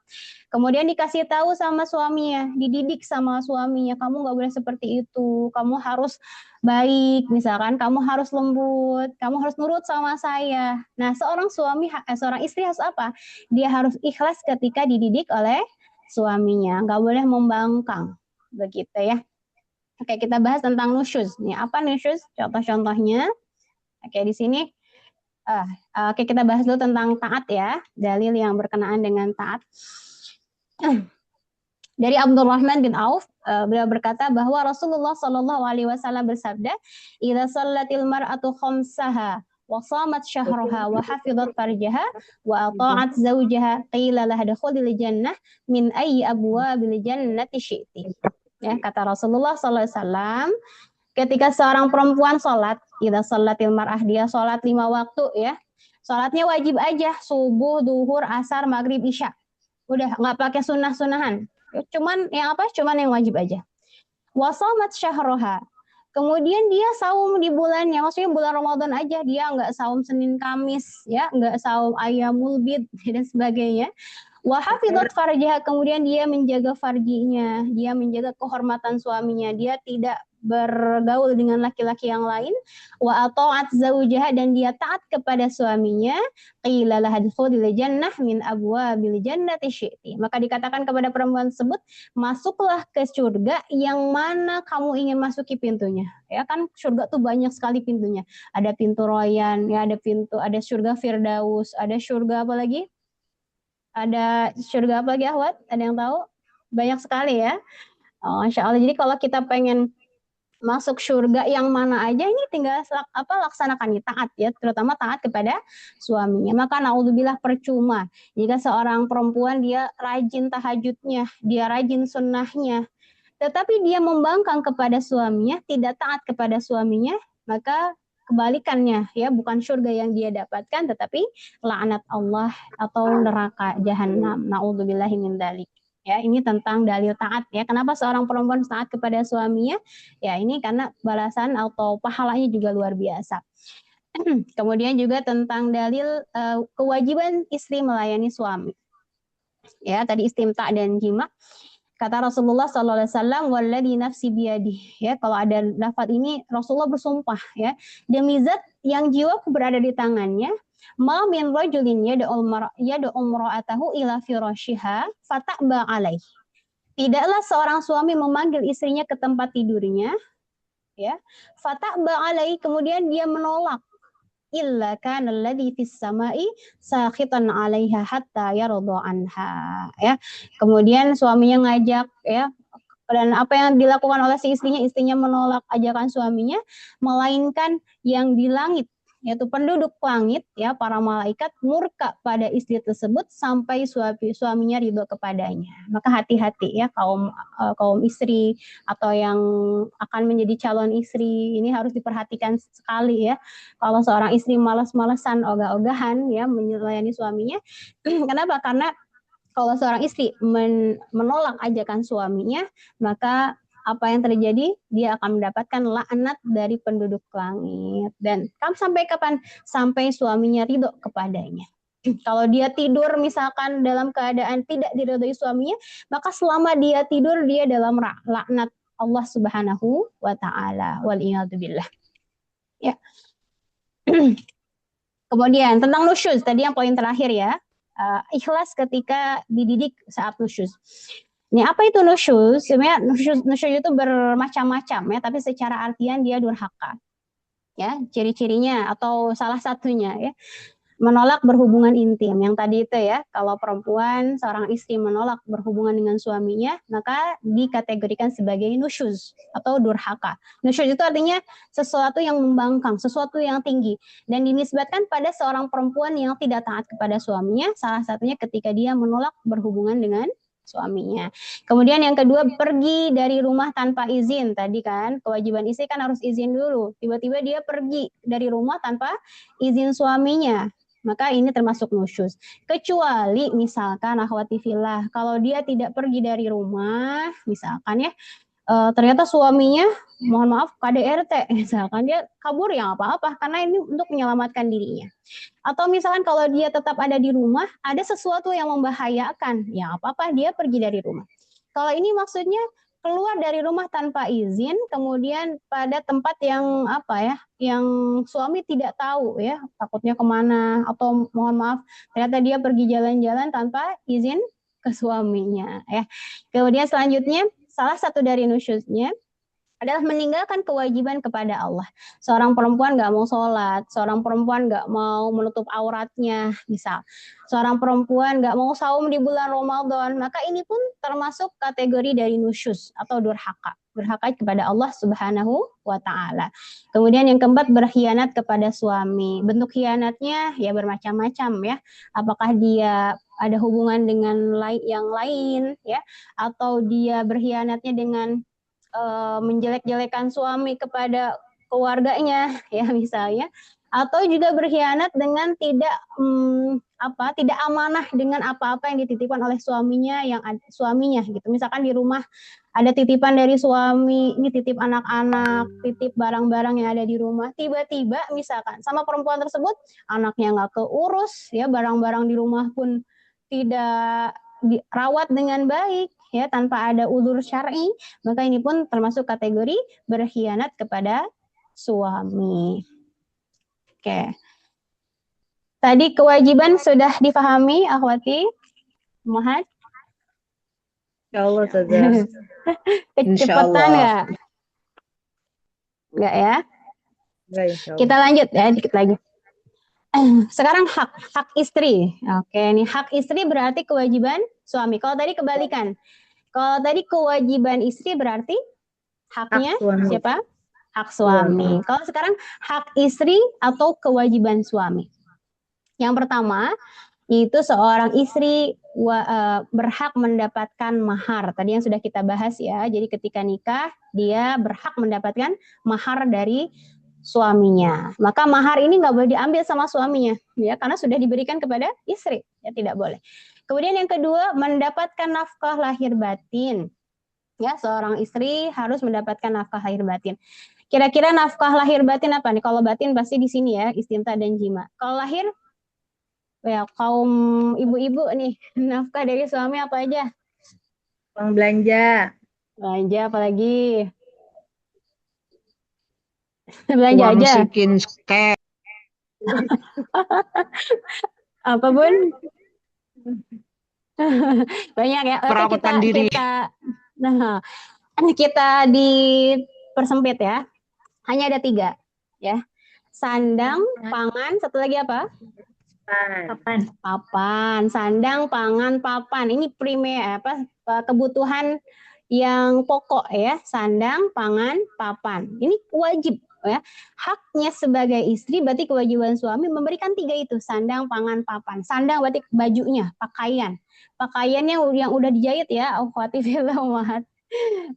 kemudian dikasih tahu sama suaminya, dididik sama suaminya, kamu nggak boleh seperti itu, kamu harus baik, misalkan kamu harus lembut, kamu harus nurut sama saya. Nah, seorang istri harus apa? Dia harus ikhlas ketika dididik oleh suaminya, nggak boleh membangkang, begitu ya. Oke, kita bahas tentang nusyuz. Nih, apa nusyuz? Contoh-contohnya. Oke, di sini. Oke, kita bahas dulu tentang taat ya. Dalil yang berkenaan dengan taat. Dari Abdurrahman bin Auf, beliau berkata bahwa Rasulullah Shallallahu Alaihi Wasallam bersabda, "Idza shallatil mar'atu khamsaha wa shamat syahraha wa hafizat farjaha wa ata'at zawjaha qila laha dukhulil jannah min ayyi abwabil jannati syi'ti." Ya, kata Rasulullah Sallallahu Alaihi Wasallam, ketika seorang perempuan sholat, idza shallatil mar'ah, dia sholat 5 waktu ya, sholatnya wajib aja, subuh, duhur, asar, maghrib, isya, udah nggak pakai sunnah-sunnahan, cuman yang wajib aja. Wa shamat syahroha, kemudian dia saum di bulannya, maksudnya bulan Ramadan aja, dia nggak saum Senin Kamis ya, nggak saum Ayyamul Bid dan sebagainya. Wa hafizat farjaha, kemudian dia menjaga farjinya, dia menjaga kehormatan suaminya, dia tidak bergaul dengan laki-laki yang lain. Wa ata'at zawjaha, dan dia taat kepada suaminya. Qila laha dukhulil jannah min abwabil jannati syi'ti, maka dikatakan kepada perempuan tersebut, masuklah ke surga yang mana kamu ingin masuki pintunya. Ya kan, surga tuh banyak sekali pintunya. Ada pintu Royan, ya ada surga Firdaus, ada surga apa lagi? Ada surga apa lagi, Ahwat? Ada yang tahu? Banyak sekali ya. Masya Allah. Jadi kalau kita pengen masuk surga yang mana aja, ini tinggal laksanakan taat ya, terutama taat kepada suaminya. Maka naudzubillah, percuma jika seorang perempuan dia rajin tahajudnya, dia rajin sunnahnya, tetapi dia membangkang kepada suaminya, tidak taat kepada suaminya, maka kebalikannya ya, bukan surga yang dia dapatkan, tetapi laknat Allah atau neraka jahanam. Naudzubillahi min dzalik. Ya, ini tentang dalil taat ya. Kenapa seorang perempuan taat kepada suaminya? Ya, ini karena balasan atau pahalanya juga luar biasa. Kemudian juga tentang dalil kewajiban istri melayani suami. Ya, tadi istimta dan jima. Kata Rasulullah SAW, "Walladzi nafsi biyadihi." Ya, kalau ada lafaz ini Rasulullah bersumpah ya, demi zat yang jiwaku berada di tangannya, ma min rajulin yad'u imra'atahu ila firashiha fata'ba alaih. Tidaklah seorang suami memanggil istrinya ke tempat tidurnya, ya, fata'ba alaih, kemudian dia menolak, illa kana alladhi fis samai sakhitan 'alaiha hatta yarda anha, ya. Kemudian suaminya ngajak, ya, dan apa yang dilakukan oleh si istrinya menolak ajakan suaminya, melainkan yang di langit, yaitu penduduk langit, ya, para malaikat murka pada istri tersebut sampai suaminya ridho kepadanya. Maka hati-hati ya kaum istri atau yang akan menjadi calon istri, ini harus diperhatikan sekali ya. Kalau seorang istri malas-malasan, ogah-ogahan ya melayani suaminya, kenapa? Karena kalau seorang istri menolak ajakan suaminya, maka apa yang terjadi? Dia akan mendapatkan laknat dari penduduk langit. Dan sampai kapan? Sampai suaminya ridho kepadanya. Kalau dia tidur misalkan dalam keadaan tidak diridhoi suaminya, maka selama dia tidur dia dalam laknat Allah Subhanahu wa taala. Wal'iyadzubillah. Ya. Kemudian tentang nusyuz, tadi yang poin terakhir ya. Ikhlas ketika dididik saat nusyuz. Ini apa itu nusyuz? Sebenarnya nusyuz itu bermacam-macam ya, tapi secara artian dia durhaka. Ya, ciri-cirinya atau salah satunya ya, menolak berhubungan intim. Yang tadi itu ya, kalau perempuan seorang istri menolak berhubungan dengan suaminya, maka dikategorikan sebagai nusyuz atau durhaka. Nusyuz itu artinya sesuatu yang membangkang, sesuatu yang tinggi, dan dinisbatkan pada seorang perempuan yang tidak taat kepada suaminya, salah satunya ketika dia menolak berhubungan dengan suaminya. Kemudian yang kedua, pergi dari rumah tanpa izin. Tadi kan kewajiban istri kan harus izin dulu. Tiba-tiba dia pergi dari rumah tanpa izin suaminya, maka ini termasuk nusyuz. Kecuali misalkan akhwati fillah, kalau dia tidak pergi dari rumah, misalkan ya, ternyata suaminya, mohon maaf, KDRT, misalkan dia kabur, ya apa-apa, karena ini untuk menyelamatkan dirinya. Atau misalkan kalau dia tetap ada di rumah, ada sesuatu yang membahayakan, ya apa-apa, dia pergi dari rumah. Kalau ini maksudnya keluar dari rumah tanpa izin, kemudian pada tempat yang apa ya, yang suami tidak tahu ya, takutnya kemana, atau mohon maaf, ternyata dia pergi jalan-jalan tanpa izin ke suaminya ya. Kemudian selanjutnya, salah satu dari nusyuznya adalah meninggalkan kewajiban kepada Allah. Seorang perempuan nggak mau sholat, seorang perempuan nggak mau menutup auratnya, misal. Seorang perempuan nggak mau saum di bulan Ramadan, maka ini pun termasuk kategori dari nusyuz atau durhaka. Durhaka kepada Allah Subhanahu wa ta'ala. Kemudian yang keempat, berkhianat kepada suami. Bentuk khianatnya ya bermacam-macam ya. Apakah dia ada hubungan dengan yang lain ya, atau dia berkhianatnya dengan menjelek-jelekan suami kepada keluarganya ya misalnya, atau juga berkhianat dengan tidak amanah dengan apa-apa yang dititipkan oleh suaminya gitu. Misalkan di rumah ada titipan dari suami, ini titip anak-anak, titip barang-barang yang ada di rumah, tiba-tiba misalkan sama perempuan tersebut anaknya nggak keurus ya, barang-barang di rumah pun tidak dirawat dengan baik ya, tanpa ada udzur syar'i, maka ini pun termasuk kategori berkhianat kepada suami. Oke. Tadi kewajiban sudah difahami, akhwati Muhammad? Ya Allah, Ustazah. Kecepatan nggak? Nggak ya? Enggak, insya Allah. Kita lanjut ya, dikit lagi. Sekarang hak istri. Oke, nih hak istri berarti kewajiban suami. Kalau tadi kebalikan. Kalau tadi kewajiban istri berarti haknya siapa? Hak suami. Kalau sekarang hak istri atau kewajiban suami. Yang pertama, itu seorang istri berhak mendapatkan mahar. Tadi yang sudah kita bahas ya. Jadi ketika nikah, dia berhak mendapatkan mahar dari suaminya. Maka mahar ini nggak boleh diambil sama suaminya, ya, karena sudah diberikan kepada istri, ya tidak boleh. Kemudian yang kedua, mendapatkan nafkah lahir batin. Ya, seorang istri harus mendapatkan nafkah lahir batin. Kira-kira nafkah lahir batin apa nih? Kalau batin pasti di sini ya, istimta dan jima. Kalau lahir, ya kaum ibu-ibu nih, nafkah dari suami apa aja? Uang belanja. Belanja apalagi? Belanja Uang aja. skincare. Apa Bun? Banyak ya. Oke, Perawatan diri. nah, kita dipersempit ya. Hanya ada 3 ya. Sandang, pangan, satu lagi apa? Papan. Papan. Sandang, pangan, papan. Ini primer kebutuhan yang pokok ya. Sandang, pangan, papan. Ini wajib ya. Haknya sebagai istri berarti kewajiban suami memberikan 3 itu. Sandang, pangan, papan. Sandang berarti bajunya, pakaian. Pakaiannya yang udah dijahit ya. Akhwati fillah ummahat.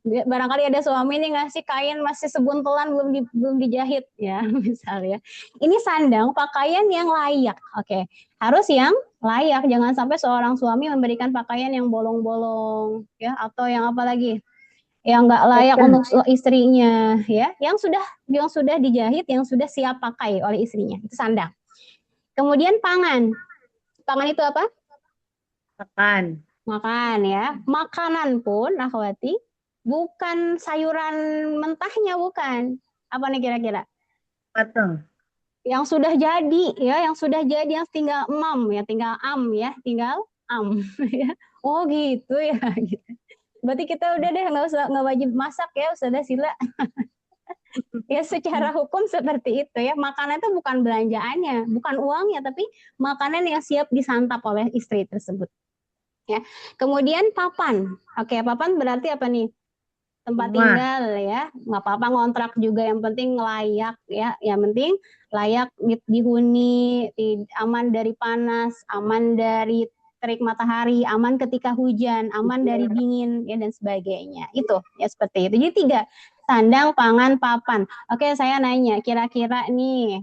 Barangkali ada suami nih ngasih kain masih sebuntelan belum dijahit ya misalnya. Ini sandang pakaian yang layak. Oke. Harus yang layak, jangan sampai seorang suami memberikan pakaian yang bolong-bolong ya atau yang apa lagi? Yang nggak layak untuk istrinya ya. Yang sudah dijahit, yang sudah siap pakai oleh istrinya. Itu sandang. Kemudian pangan. Pangan itu apa? Makan ya. Makanan pun akhwati bukan sayuran mentahnya, bukan. Apa nih kira-kira? Matang. Yang sudah jadi ya, yang tinggal tinggal am ya. Oh gitu ya gitu. Berarti kita udah deh nggak wajib masak ya Ustazah Sila. Ya secara hukum seperti itu ya. Makanan itu bukan belanjaannya, bukan uangnya, tapi makanan yang siap disantap oleh istri tersebut. Ya. Kemudian papan. Oke, papan berarti apa nih? Tempat tinggal ya. Nggak apa-apa ngontrak juga, yang penting layak ya. Yang penting layak dihuni, aman dari panas, aman dari terik matahari, aman ketika hujan, aman dari dingin ya dan sebagainya. Itu ya seperti itu. Jadi 3, sandang, pangan, papan. Oke, saya nanya, kira-kira nih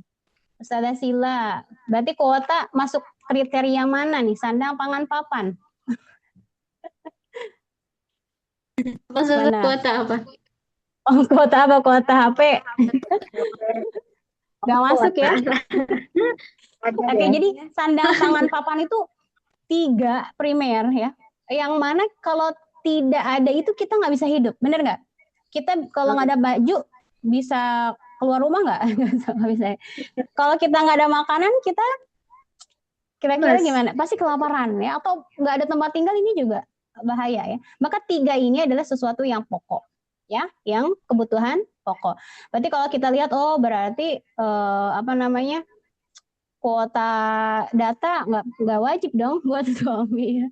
Ustazah Sila, berarti kuota masuk kriteria mana nih? Sandang, pangan, papan. Maksudnya kuota apa? Oh, kuota apa? Kuota HP? Nggak masuk ya? Oke, jadi sandang, pangan, papan itu 3 primer ya. Yang mana kalau tidak ada itu kita nggak bisa hidup, bener nggak? Kita kalau nggak ada baju bisa keluar rumah nggak? Nggak bisa. Kalau kita nggak ada makanan, kita kira-kira gimana? Pasti kelaparan ya, atau nggak ada tempat tinggal, ini juga bahaya ya. Maka 3 ini adalah sesuatu yang pokok ya, yang kebutuhan pokok. Berarti kalau kita lihat, oh berarti kuota data nggak wajib dong buat suami ya.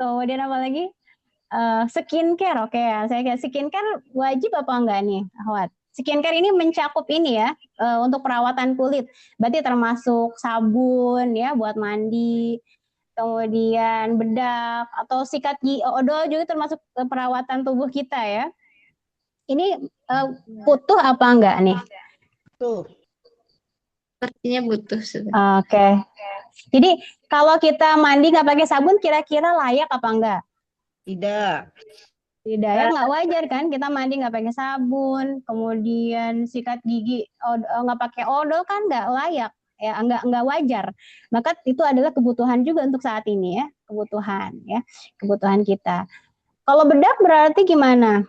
Kemudian apa lagi? Skincare, oke ya. Saya kira skincare wajib apa enggak nih, Ahwat? Skincare ini mencakup ini ya, untuk perawatan kulit. Berarti termasuk sabun ya buat mandi, kemudian bedak atau sikat gigi, odol juga termasuk perawatan tubuh kita ya. Ini butuh apa enggak nih? Tuh. Sepertinya butuh. Oke. Jadi kalau kita mandi nggak pakai sabun, kira-kira layak apa enggak? Tidak. Tidak ya, nggak wajar kan kita mandi nggak pakai sabun, kemudian sikat gigi nggak pakai odol, kan nggak layak ya, nggak wajar. Maka itu adalah kebutuhan juga untuk saat ini ya, kebutuhan kita. Kalau bedak berarti gimana?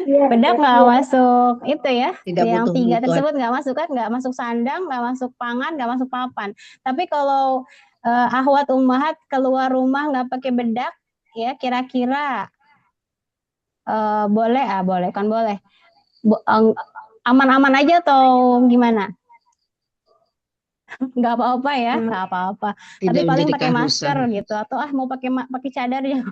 Bedak nggak masuk itu ya, Tidak yang butuh 3 kebutuhan. tersebut nggak masuk kan, nggak masuk sandang, nggak masuk pangan, nggak masuk papan. Tapi kalau akhwat ummahat keluar rumah nggak pakai bedak ya, kira-kira boleh kan boleh. Aman-aman aja atau gimana? Nggak apa-apa ya, nggak apa-apa. Tapi paling pakai masker gitu, atau mau pakai cadar ya.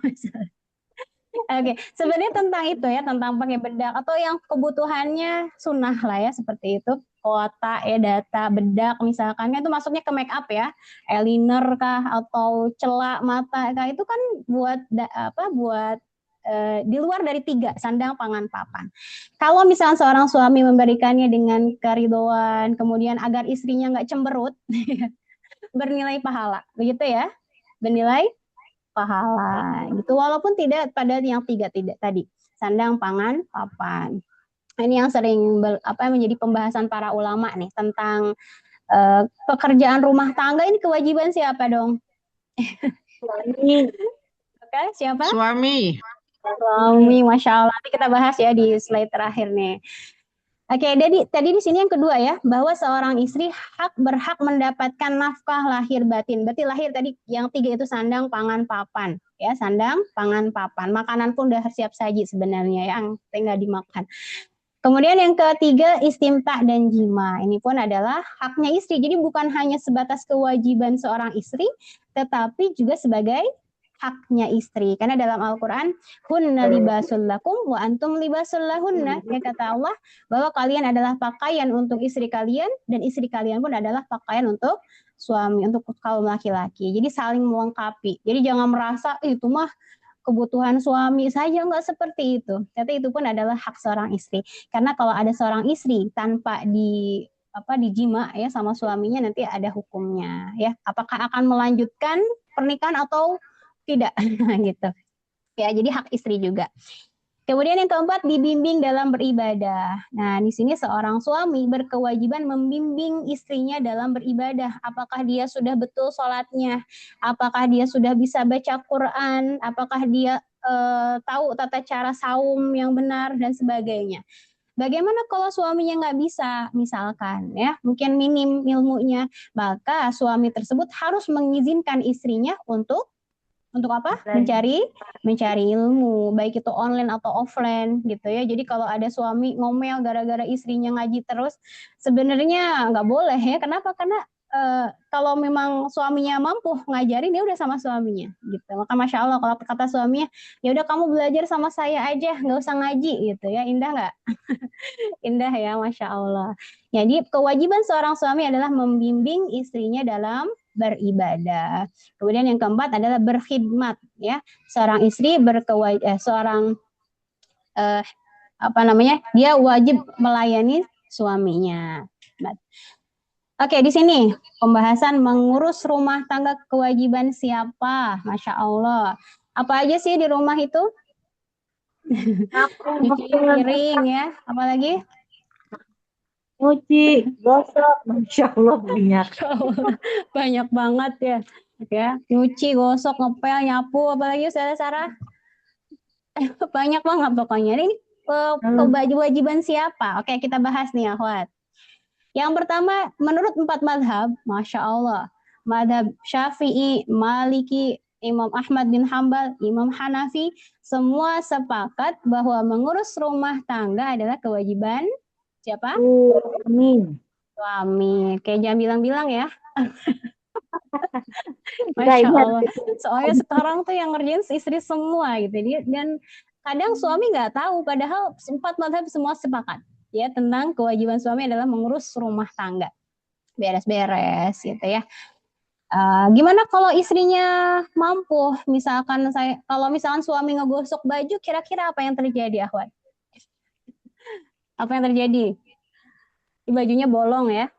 Oke, sebenarnya tentang itu ya, tentang pakai bedak atau yang kebutuhannya sunnah lah ya, seperti itu. Kuota ya, data, bedak misalkan, itu masuknya ke make up ya, eyeliner kah atau celak mata kah, itu kan buat di luar dari 3, sandang, pangan, papan. Kalau misalnya seorang suami memberikannya dengan keridhaan, kemudian agar istrinya nggak cemberut, bernilai pahala, begitu ya, bernilai pahala gitu, walaupun tidak pada yang 3 tidak tadi, sandang, pangan, papan. Ini yang sering menjadi pembahasan para ulama nih tentang pekerjaan rumah tangga. Ini kewajiban siapa dong? Oke, siapa? Suami. Suami, Masya Allah. Nanti kita bahas ya di slide terakhir nih. Oke, jadi tadi di sini yang kedua ya, bahwa seorang istri berhak mendapatkan nafkah lahir batin. Berarti lahir tadi yang 3 itu sandang, pangan, papan. Ya, sandang, pangan, papan. Makanan pun udah siap saji sebenarnya, yang tinggal dimakan. Kemudian yang ketiga, istimta dan jima. Ini pun adalah haknya istri. Jadi bukan hanya sebatas kewajiban seorang istri, tetapi juga sebagai haknya istri. Karena dalam Al-Quran, hunna libasul lakum wa antum libasul lahunna. Ya, kata Allah bahwa kalian adalah pakaian untuk istri kalian, dan istri kalian pun adalah pakaian untuk suami, untuk kaum laki-laki. Jadi saling melengkapi. Jadi jangan merasa itu mah kebutuhan suami saja, nggak seperti itu. Tapi itu pun adalah hak seorang istri. Karena kalau ada seorang istri tanpa dijima ya sama suaminya, nanti ada hukumnya ya. Apakah akan melanjutkan pernikahan atau tidak gitu. Ya, jadi hak istri juga. Kemudian yang keempat, dibimbing dalam beribadah. Nah, di sini seorang suami berkewajiban membimbing istrinya dalam beribadah. Apakah dia sudah betul sholatnya? Apakah dia sudah bisa baca Quran? Apakah dia tahu tata cara saum yang benar dan sebagainya? Bagaimana kalau suaminya nggak bisa, misalkan ya, mungkin minim ilmunya, maka suami tersebut harus mengizinkan istrinya untuk apa? Mencari ilmu, baik itu online atau offline gitu ya. Jadi kalau ada suami ngomel gara-gara istrinya ngaji terus, sebenarnya nggak boleh ya. Kenapa? Karena kalau memang suaminya mampu ngajarin, dia udah sama suaminya gitu. Maka Masya Allah kalau kata suaminya, ya udah kamu belajar sama saya aja, nggak usah ngaji gitu ya. Indah nggak? Indah ya, Masya Allah. Jadi kewajiban seorang suami adalah membimbing istrinya dalam beribadah. Kemudian yang keempat adalah berkhidmat ya. Seorang istri dia wajib melayani suaminya. Oke, di sini pembahasan mengurus rumah tangga, kewajiban siapa? Masya Allah. Apa aja sih di rumah itu? Cuci piring ya, apalagi? Nyuci, gosok, Masya Allah banyak. Banyak banget ya. Ya, nyuci, gosok, ngepel, nyapu, apalagi Sarah? Banyak banget pokoknya. Ini kewajiban siapa? Oke, kita bahas nih, akhwat. Yang pertama, menurut 4 madhab, Masya Allah, madhab Syafi'i, Maliki, Imam Ahmad bin Hambal, Imam Hanafi, semua sepakat bahwa mengurus rumah tangga adalah kewajiban siapa? Suami. Kayak jangan bilang-bilang ya. Masya Allah. Soalnya sekarang tuh yang ngerjain istri semua gitu. Dan kadang suami nggak tahu, padahal 4 madhab semua sepakat ya tentang kewajiban suami adalah mengurus rumah tangga, beres-beres gitu ya. Gimana kalau istrinya mampu? Misalkan kalau misalkan suami ngegosok baju, kira-kira apa yang terjadi, akhwat? Apa yang terjadi? Bajunya bolong ya?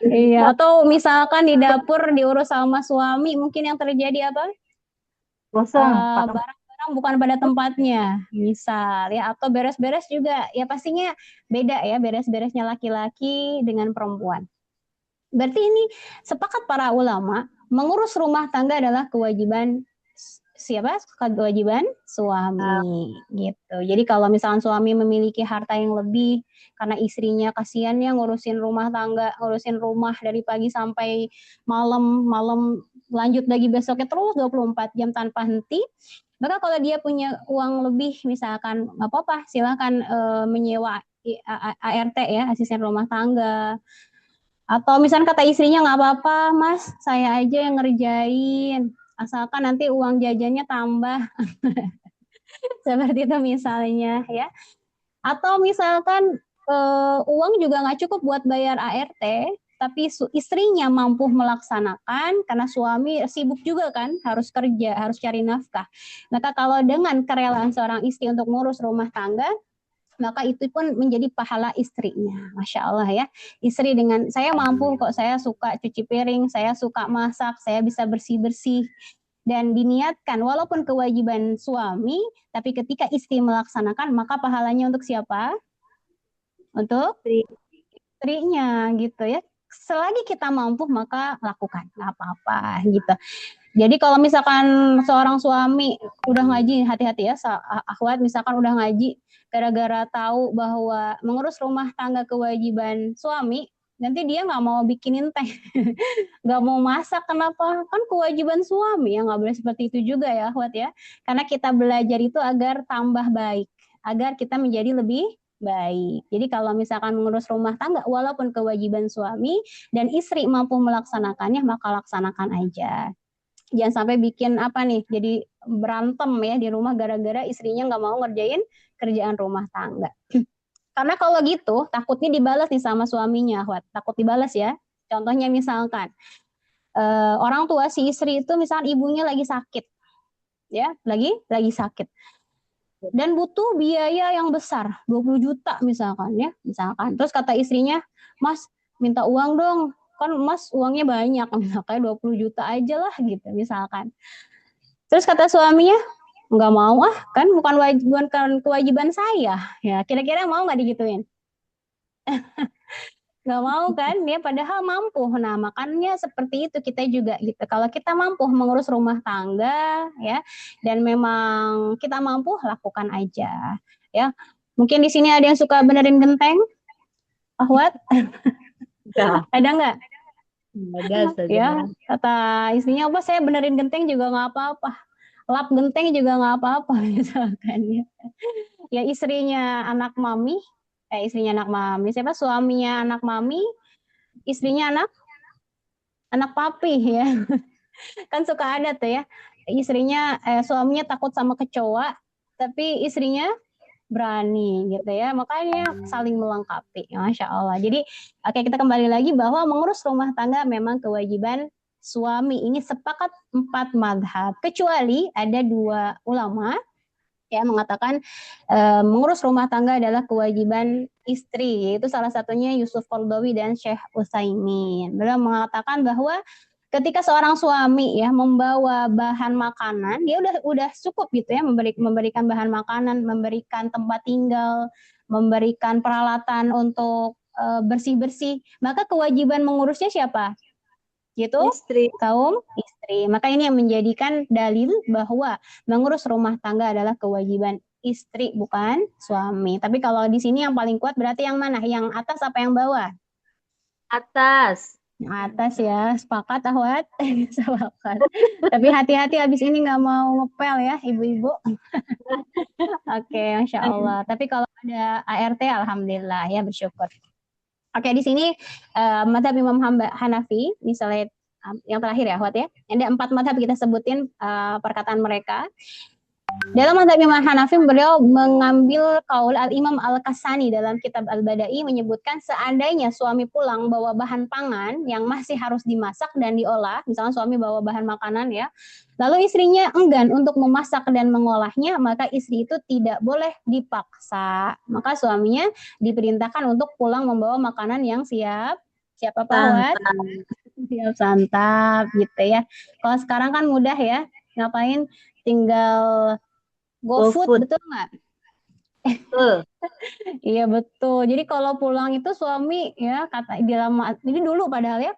Iya, atau misalkan di dapur diurus sama suami, mungkin yang terjadi apa? Barang-barang bukan pada tempatnya, misal ya, atau beres-beres juga ya, pastinya beda ya beres-beresnya laki-laki dengan perempuan. Berarti ini sepakat para ulama, mengurus rumah tangga adalah kewajiban siapa? Kewajiban suami gitu. Jadi kalau misalkan suami memiliki harta yang lebih karena istrinya kasihannya ngurusin rumah tangga, ngurusin rumah dari pagi sampai malam lanjut lagi besoknya terus 24 jam tanpa henti, maka kalau dia punya uang lebih misalkan nggak apa-apa, silakan menyewa ART ya, asisten rumah tangga. Atau misalkan kata istrinya, nggak apa-apa mas, saya aja yang ngerjain, asalkan nanti uang jajannya tambah. Seperti itu misalnya ya. Atau misalkan uang juga nggak cukup buat bayar ART, tapi istrinya mampu melaksanakan karena suami sibuk juga kan, harus kerja, harus cari nafkah. Maka kalau dengan kerelaan seorang istri untuk ngurus rumah tangga, maka itu pun menjadi pahala istrinya. Masya Allah ya. Istri dengan, saya mampu kok, saya suka cuci piring, saya suka masak, saya bisa bersih-bersih. Dan diniatkan, walaupun kewajiban suami, tapi ketika istri melaksanakan, maka pahalanya untuk siapa? Untuk istrinya gitu ya. selagi kita mampu maka lakukan, nggak apa-apa gitu. Jadi kalau misalkan seorang suami udah ngaji, hati-hati ya akhwat, misalkan udah ngaji gara-gara tahu bahwa mengurus rumah tangga kewajiban suami, nanti dia nggak mau bikinin teh, nggak mau masak. Kenapa? Kan kewajiban suami ya, nggak boleh seperti itu juga ya akhwat ya. Karena kita belajar itu agar tambah baik, agar kita menjadi lebih baik. Jadi kalau misalkan mengurus rumah tangga walaupun kewajiban suami dan istri mampu melaksanakannya, maka laksanakan aja. Jangan sampai bikin apa nih, jadi berantem ya di rumah gara-gara istrinya nggak mau ngerjain kerjaan rumah tangga. Karena kalau gitu takutnya dibalas nih sama suaminya, takut dibalas ya. Contohnya misalkan orang tua si istri itu misalkan ibunya lagi sakit, ya lagi sakit dan butuh biaya yang besar, 20 juta misalkan ya, misalkan. Terus kata istrinya, "Mas, minta uang dong. Kan Mas uangnya banyak, misalkan 20 juta aja lah," gitu misalkan. Terus kata suaminya, "Nggak mau ah, kan bukan kewajiban saya." Ya, kira-kira mau nggak digituin? Nggak mau kan, dia padahal mampu. Nah, makanya seperti itu kita juga gitu. Kalau kita mampu mengurus rumah tangga ya, dan memang kita mampu, lakukan aja ya. Mungkin di sini ada yang suka benerin genteng, Ahwat? Enggak, Ada nggak? ada saja. Ya, kata istrinya, apa saya benerin genteng juga nggak apa-apa. Lap genteng juga nggak apa-apa misalkan ya. Ya istrinya anak mami, siapa, suaminya anak mami, istrinya anak papi ya. Kan suka ada tuh ya, istrinya suaminya takut sama kecoa tapi istrinya berani gitu ya, makanya saling melengkapi. Masya Allah. Jadi oke, kita kembali lagi bahwa mengurus rumah tangga memang kewajiban suami. Ini sepakat 4 madhab, kecuali ada 2 ulama ya mengatakan mengurus rumah tangga adalah kewajiban istri, yaitu salah satunya Yusuf Qaradawi dan Syekh Utsaimin. Beliau mengatakan bahwa ketika seorang suami ya membawa bahan makanan, dia udah cukup gitu ya, memberikan bahan makanan, memberikan tempat tinggal, memberikan peralatan untuk bersih-bersih, maka kewajiban mengurusnya siapa? Gitu, Istri. kaum istri. Maka ini yang menjadikan dalil bahwa mengurus rumah tangga adalah kewajiban istri, bukan suami. Tapi kalau di sini yang paling kuat berarti yang mana? Yang atas apa yang bawah? Atas. Yang atas ya, sepakat Ahwat. Sepakat. Tapi hati-hati habis ini nggak mau ngepel ya ibu-ibu. Oke, Masya Allah. Tapi kalau ada ART, Alhamdulillah ya, bersyukur. Oke, di sini madhab Imam Hanafi, misalnya yang terakhir ya, Ahwat ya. Ada 4 madhab kita sebutin perkataan mereka. Dalam madhab Imam Hanafi, beliau mengambil kaul Al-Imam Al-Kasani dalam kitab Al-Badai, menyebutkan seandainya suami pulang bawa bahan pangan yang masih harus dimasak dan diolah, misalnya suami bawa bahan makanan ya, lalu istrinya enggan untuk memasak dan mengolahnya, maka istri itu tidak boleh dipaksa. Maka suaminya diperintahkan untuk pulang membawa makanan yang siap Pak Wad? Siap santap gitu ya. Kalau sekarang kan mudah ya, ngapain, tinggal GoFood, betul nggak? Iya betul. Jadi kalau pulang itu suami ya kata ini dulu padahal ya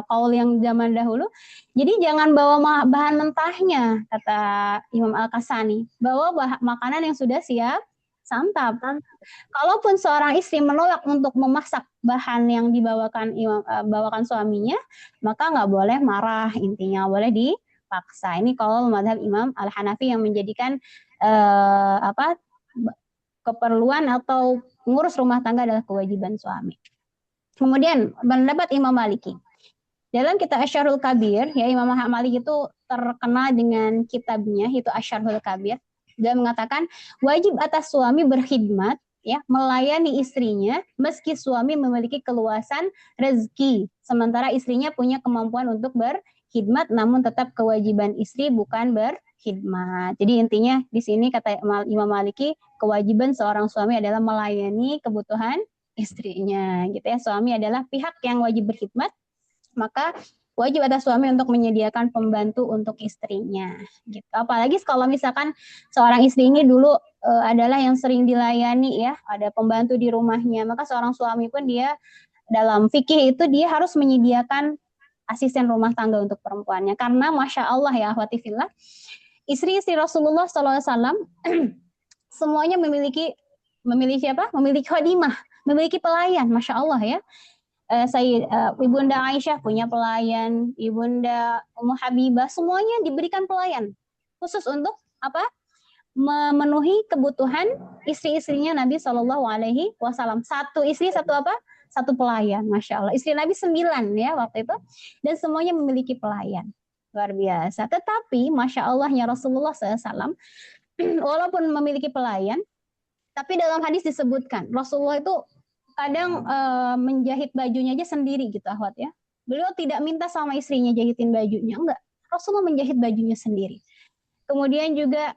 kaul yang zaman dahulu. Jadi jangan bawa bahan mentahnya kata Imam Al-Kasani. Bawa makanan yang sudah siap santap. Kalaupun seorang istri menolak untuk memasak bahan yang bawakan suaminya, maka nggak boleh marah, intinya boleh dipaksa. Ini kalau madhab Imam Al-Hanafi yang menjadikan keperluan atau mengurus rumah tangga adalah kewajiban suami. Kemudian pendapat Imam Maliki. Dalam kitab Asyarul Kabir, ya Imam Maliki itu terkenal dengan kitabnya itu Asyarul Kabir. Dia mengatakan wajib atas suami berkhidmat ya, melayani istrinya meski suami memiliki keluasan rezeki, sementara istrinya punya kemampuan untuk berkhidmat, namun tetap kewajiban istri bukan berkhidmat. Jadi intinya di sini kata Imam Maliki, kewajiban seorang suami adalah melayani kebutuhan istrinya gitu ya. Suami adalah pihak yang wajib berkhidmat, maka wajib atas suami untuk menyediakan pembantu untuk istrinya gitu. Apalagi kalau misalkan seorang istri ini dulu adalah yang sering dilayani ya, ada pembantu di rumahnya, maka seorang suami pun dia dalam fikih itu dia harus menyediakan asisten rumah tangga untuk perempuannya. Karena Masya Allah ya akhwati fillah, istri-istri Rasulullah SAW semuanya memiliki apa? Memiliki khodimah, memiliki pelayan, Masya Allah ya. Ibunda Aisyah punya pelayan, Ibunda Ummu Habibah, semuanya diberikan pelayan khusus untuk apa? Memenuhi kebutuhan istri-istrinya Nabi Shallallahu Alaihi Wasallam. Satu istri, satu apa? Satu pelayan, Masya Allah. Istri Nabi 9 ya waktu itu, dan semuanya memiliki pelayan. Luar biasa. Tetapi Masya Allahnya Rasulullah SAW, walaupun memiliki pelayan, tapi dalam hadis disebutkan Rasulullah itu kadang menjahit bajunya aja sendiri gitu ahwat ya. Beliau tidak minta sama istrinya jahitin bajunya, enggak. Rasulullah menjahit bajunya sendiri. Kemudian juga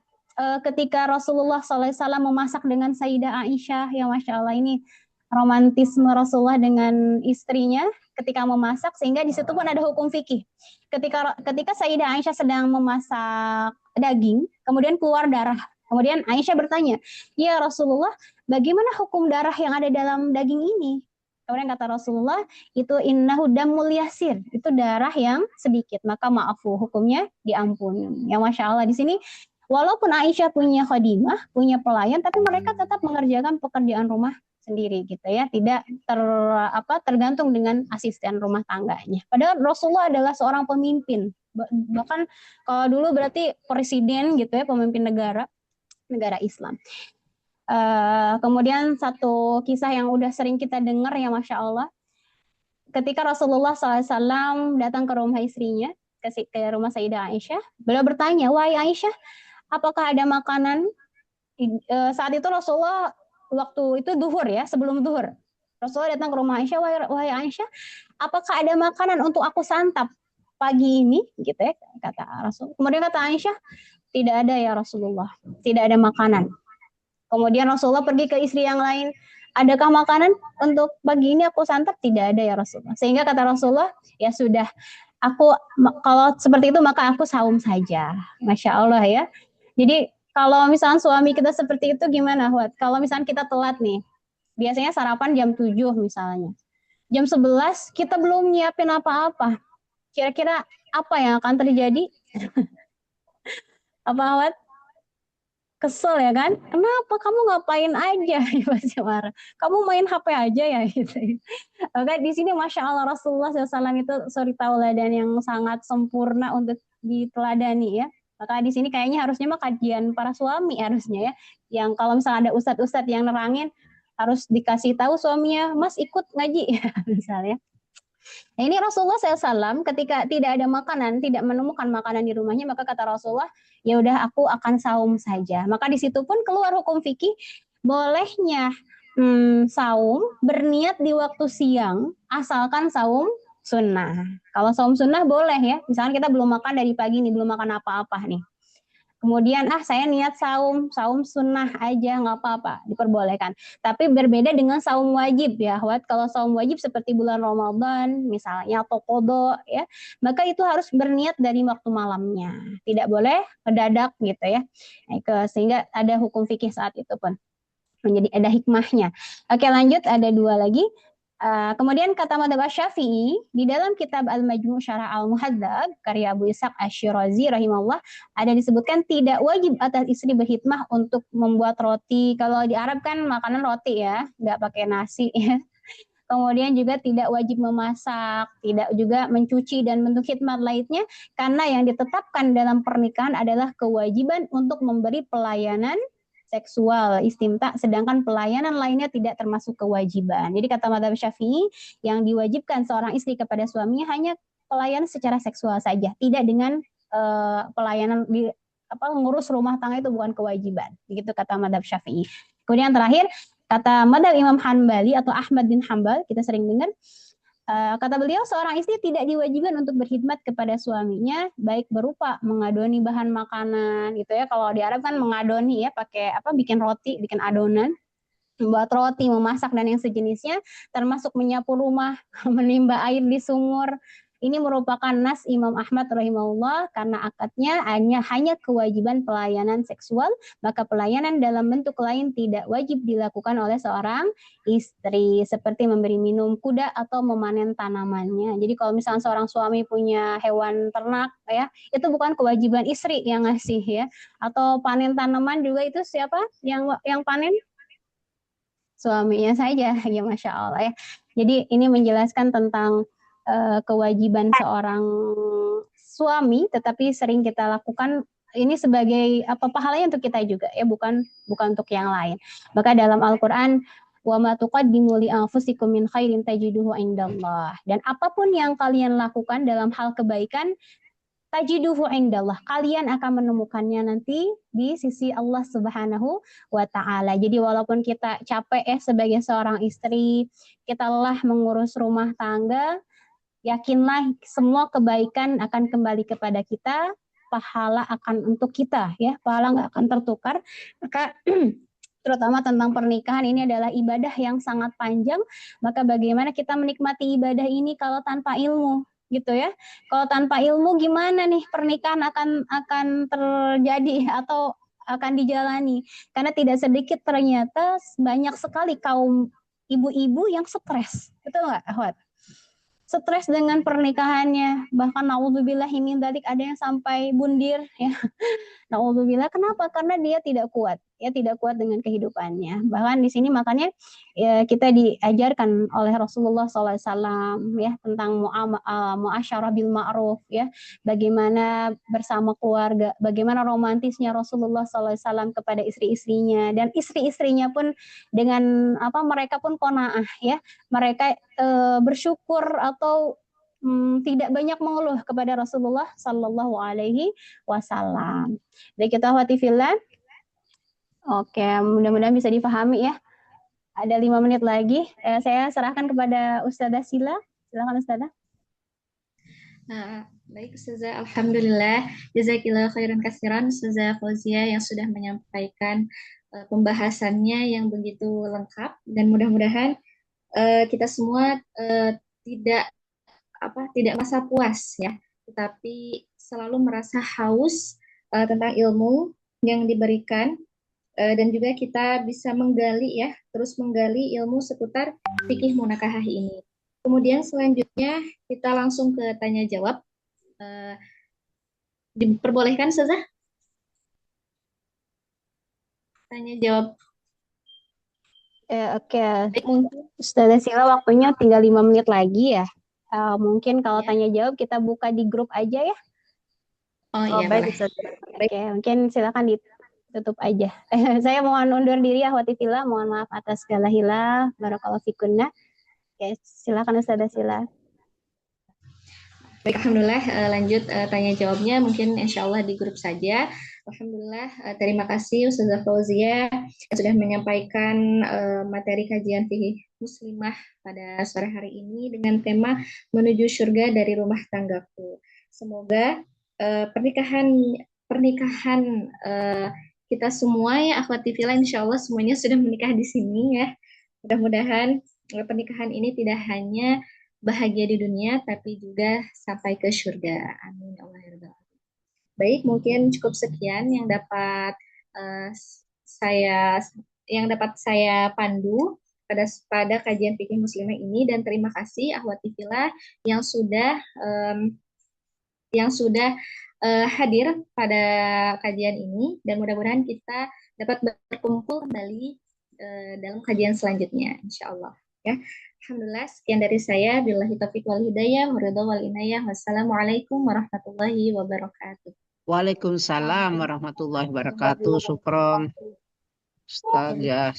ketika Rasulullah SAW memasak dengan Sayyidah Aisyah, ya Masya Allah, ini romantisme Rasulullah dengan istrinya ketika memasak, sehingga di situ pun ada hukum fikih. Ketika Sayyidah Aisyah sedang memasak daging, kemudian keluar darah. Kemudian Aisyah bertanya, ya Rasulullah, bagaimana hukum darah yang ada dalam daging ini? Kemudian kata Rasulullah, itu innahu damul yasir, itu darah yang sedikit, maka maafu, hukumnya diampuni. Ya Masya Allah, di sini walaupun Aisyah punya khadimah, punya pelayan, tapi mereka tetap mengerjakan pekerjaan rumah sendiri gitu ya, tidak tergantung dengan asisten rumah tangganya. Padahal Rasulullah adalah seorang pemimpin, bahkan kalau dulu berarti presiden gitu ya, pemimpin negara Islam. Kemudian satu kisah yang udah sering kita dengar ya Masya Allah, ketika Rasulullah SAW datang ke rumah istrinya, ke rumah Sayyidah Aisyah, beliau bertanya, wahai Aisyah, apakah ada makanan? Saat itu Rasulullah waktu itu duhur ya, sebelum duhur, Rasulullah datang ke rumah Aisyah, wahai Aisyah, apakah ada makanan untuk aku santap pagi ini? Gitu ya, kata Rasul. Kemudian kata Aisyah, tidak ada ya Rasulullah, tidak ada makanan. Kemudian Rasulullah pergi ke istri yang lain, adakah makanan untuk pagi ini aku santap? Tidak ada ya Rasulullah. Sehingga kata Rasulullah, ya sudah, kalau seperti itu maka aku saum saja. Masya Allah ya. Jadi kalau misalnya suami kita seperti itu gimana, Wat? Kalau misalnya kita telat nih, biasanya sarapan jam 7 misalnya. Jam 11 kita belum nyiapin apa-apa. Kira-kira apa yang akan terjadi? Apa, Wat? Kesel ya kan? Kenapa kamu ngapain aja? Pasti marah. Kamu main HP aja ya gitu. Oke, di sini Masya Allah Rasulullah SAW itu suri tauladan yang sangat sempurna untuk diteladani ya. Maka di sini kayaknya harusnya mah kajian para suami harusnya ya. Yang kalau misalnya ada ustadz-ustadz yang nerangin, harus dikasih tahu suaminya, Mas ikut ngaji misalnya. Nah, ini Rasulullah SAW ketika tidak ada makanan, tidak menemukan makanan di rumahnya, maka kata Rasulullah, ya udah aku akan saum saja. Maka di situ pun keluar hukum fikih, bolehnya saum berniat di waktu siang, asalkan saum sunnah. Kalau saum sunnah boleh ya, misalnya kita belum makan dari pagi nih, belum makan apa-apa nih. Kemudian saya niat saum sunnah aja nggak apa-apa, diperbolehkan. Tapi berbeda dengan saum wajib ya, Wat. Kalau saum wajib seperti bulan Ramadan misalnya atau qadha ya, maka itu harus berniat dari waktu malamnya. Tidak boleh mendadak gitu ya. Sehingga ada hukum fikih saat itu pun. Menjadi ada hikmahnya. Oke, lanjut, ada dua lagi. Kemudian kata Madzhab Syafi'i di dalam kitab Al-Majmu' Syarah Al-Muhadzab karya Abu Ishaq Asy-Syirazi rahimahullah ada disebutkan tidak wajib atas istri berkhidmah untuk membuat roti. Kalau di Arab kan makanan roti ya, nggak pakai nasi ya. Kemudian juga tidak wajib memasak, tidak juga mencuci dan bentuk khidmat lainnya, karena yang ditetapkan dalam pernikahan adalah kewajiban untuk memberi pelayanan seksual, istimta, sedangkan pelayanan lainnya tidak termasuk kewajiban. Jadi kata Madzhab Syafi'i, yang diwajibkan seorang istri kepada suaminya hanya pelayanan secara seksual saja, tidak dengan pelayanan ngurus rumah tangga, itu bukan kewajiban. Begitu kata Madzhab Syafi'i. Kemudian terakhir, kata Madzhab Imam Hanbali atau Ahmad bin Hanbal, kita sering dengar, kata beliau, seorang istri tidak diwajibkan untuk berkhidmat kepada suaminya, baik berupa mengadoni bahan makanan gitu ya. Kalau di Arab kan mengadoni ya, pakai bikin roti, bikin adonan, membuat roti, memasak dan yang sejenisnya, termasuk menyapu rumah, menimba air di sumur, Ini merupakan nas Imam Ahmad rahimahullah karena akadnya hanya kewajiban pelayanan seksual, maka pelayanan dalam bentuk lain tidak wajib dilakukan oleh seorang istri seperti memberi minum kuda atau memanen tanamannya. Jadi kalau misalnya seorang suami punya hewan ternak ya, itu bukan kewajiban istri yang ngasih ya. Atau panen tanaman juga itu siapa yang panen? Suaminya saja, ya Masya Allah ya. Jadi ini menjelaskan tentang kewajiban seorang suami, tetapi sering kita lakukan ini sebagai pahalanya untuk kita juga ya, bukan untuk yang lain. Maka dalam Al-Quran, wa ma tuqaddimu li anfusikum min khairin tajiduhu indallah. Dan apapun yang kalian lakukan dalam hal kebaikan, tajiduhu indallah, kalian akan menemukannya nanti di sisi Allah Subhanahu wa taala. Jadi walaupun kita capek ya sebagai seorang istri, kita lelah mengurus rumah tangga, yakinlah semua kebaikan akan kembali kepada kita, pahala akan untuk kita ya, pahala nggak akan tertukar. Maka terutama tentang pernikahan, ini adalah ibadah yang sangat panjang, maka bagaimana kita menikmati ibadah ini kalau tanpa ilmu gitu ya. Kalau tanpa ilmu gimana nih pernikahan akan terjadi atau akan dijalani? Karena tidak sedikit ternyata banyak sekali kaum ibu-ibu yang stres. Betul nggak, Ahwat? Stres dengan pernikahannya, bahkan naudzubillahi min dzalik, ada yang sampai bundir ya. Naudzubillah, kenapa? Karena dia tidak kuat dengan kehidupannya. Bahkan di sini makanya ya, kita diajarkan oleh Rasulullah SAW ya tentang muasyarah bil ma'ruf ya, bagaimana bersama keluarga, bagaimana romantisnya Rasulullah SAW kepada istri-istrinya, dan istri-istrinya pun dengan mereka pun qanaah ya, mereka bersyukur atau tidak banyak mengeluh kepada Rasulullah Sallallahu Alaihi Wasallam. Baik, kita khawati fillah. Oke, mudah-mudahan bisa dipahami ya. Ada 5 menit lagi. Saya serahkan kepada Ustazah Sila. Silakan Ustazah. Baik Ustazah, Alhamdulillah. Jazakillah khairan katsiran Ustazah Fauzia yang sudah menyampaikan pembahasannya yang begitu lengkap, dan mudah-mudahan kita semua tidak merasa puas ya, tetapi selalu merasa haus tentang ilmu yang diberikan, dan juga kita bisa terus menggali ilmu seputar fikih munakahah ini. Kemudian selanjutnya kita langsung ke tanya jawab. Diperbolehkan Ustazah? Tanya jawab. Oke. Mungkin Ustazah Sila, waktunya tinggal 5 menit lagi ya. Mungkin kalau tanya jawab kita buka di grup aja ya. Iya, baik, boleh. Oke, mungkin silakan ditutup aja. Saya mohon undur diri ya, Akhwati Fillah. Mohon maaf atas segala hilaf. Barakallahu fikunna. Oke, silakan Ustazah Sila. Baik, Alhamdulillah, lanjut tanya jawabnya mungkin insya Allah di grup saja. Alhamdulillah, terima kasih Ustazah Fauzia yang sudah menyampaikan materi kajian fikih muslimah pada sore hari ini dengan tema menuju surga dari rumah tanggaku. Semoga pernikahan kita semua ya akhwati fillah, insya Allah semuanya sudah menikah di sini ya. Mudah-mudahan pernikahan ini tidak hanya bahagia di dunia tapi juga sampai ke surga. Amin ya Allah ya Rabbal alamin. Baik, mungkin cukup sekian yang dapat saya pandu pada kajian fikih muslimah ini, dan terima kasih akhwati fillah yang sudah hadir pada kajian ini, dan mudah-mudahan kita dapat berkumpul kembali dalam kajian selanjutnya insyaallah ya. Alhamdulillah, sekian dari saya. Billahi taufiq wal hidayah, waridha wal inayah. Wassalamualaikum warahmatullahi wabarakatuh. Waalaikumsalam warahmatullahi wabarakatuh. Syukron. Ustazah.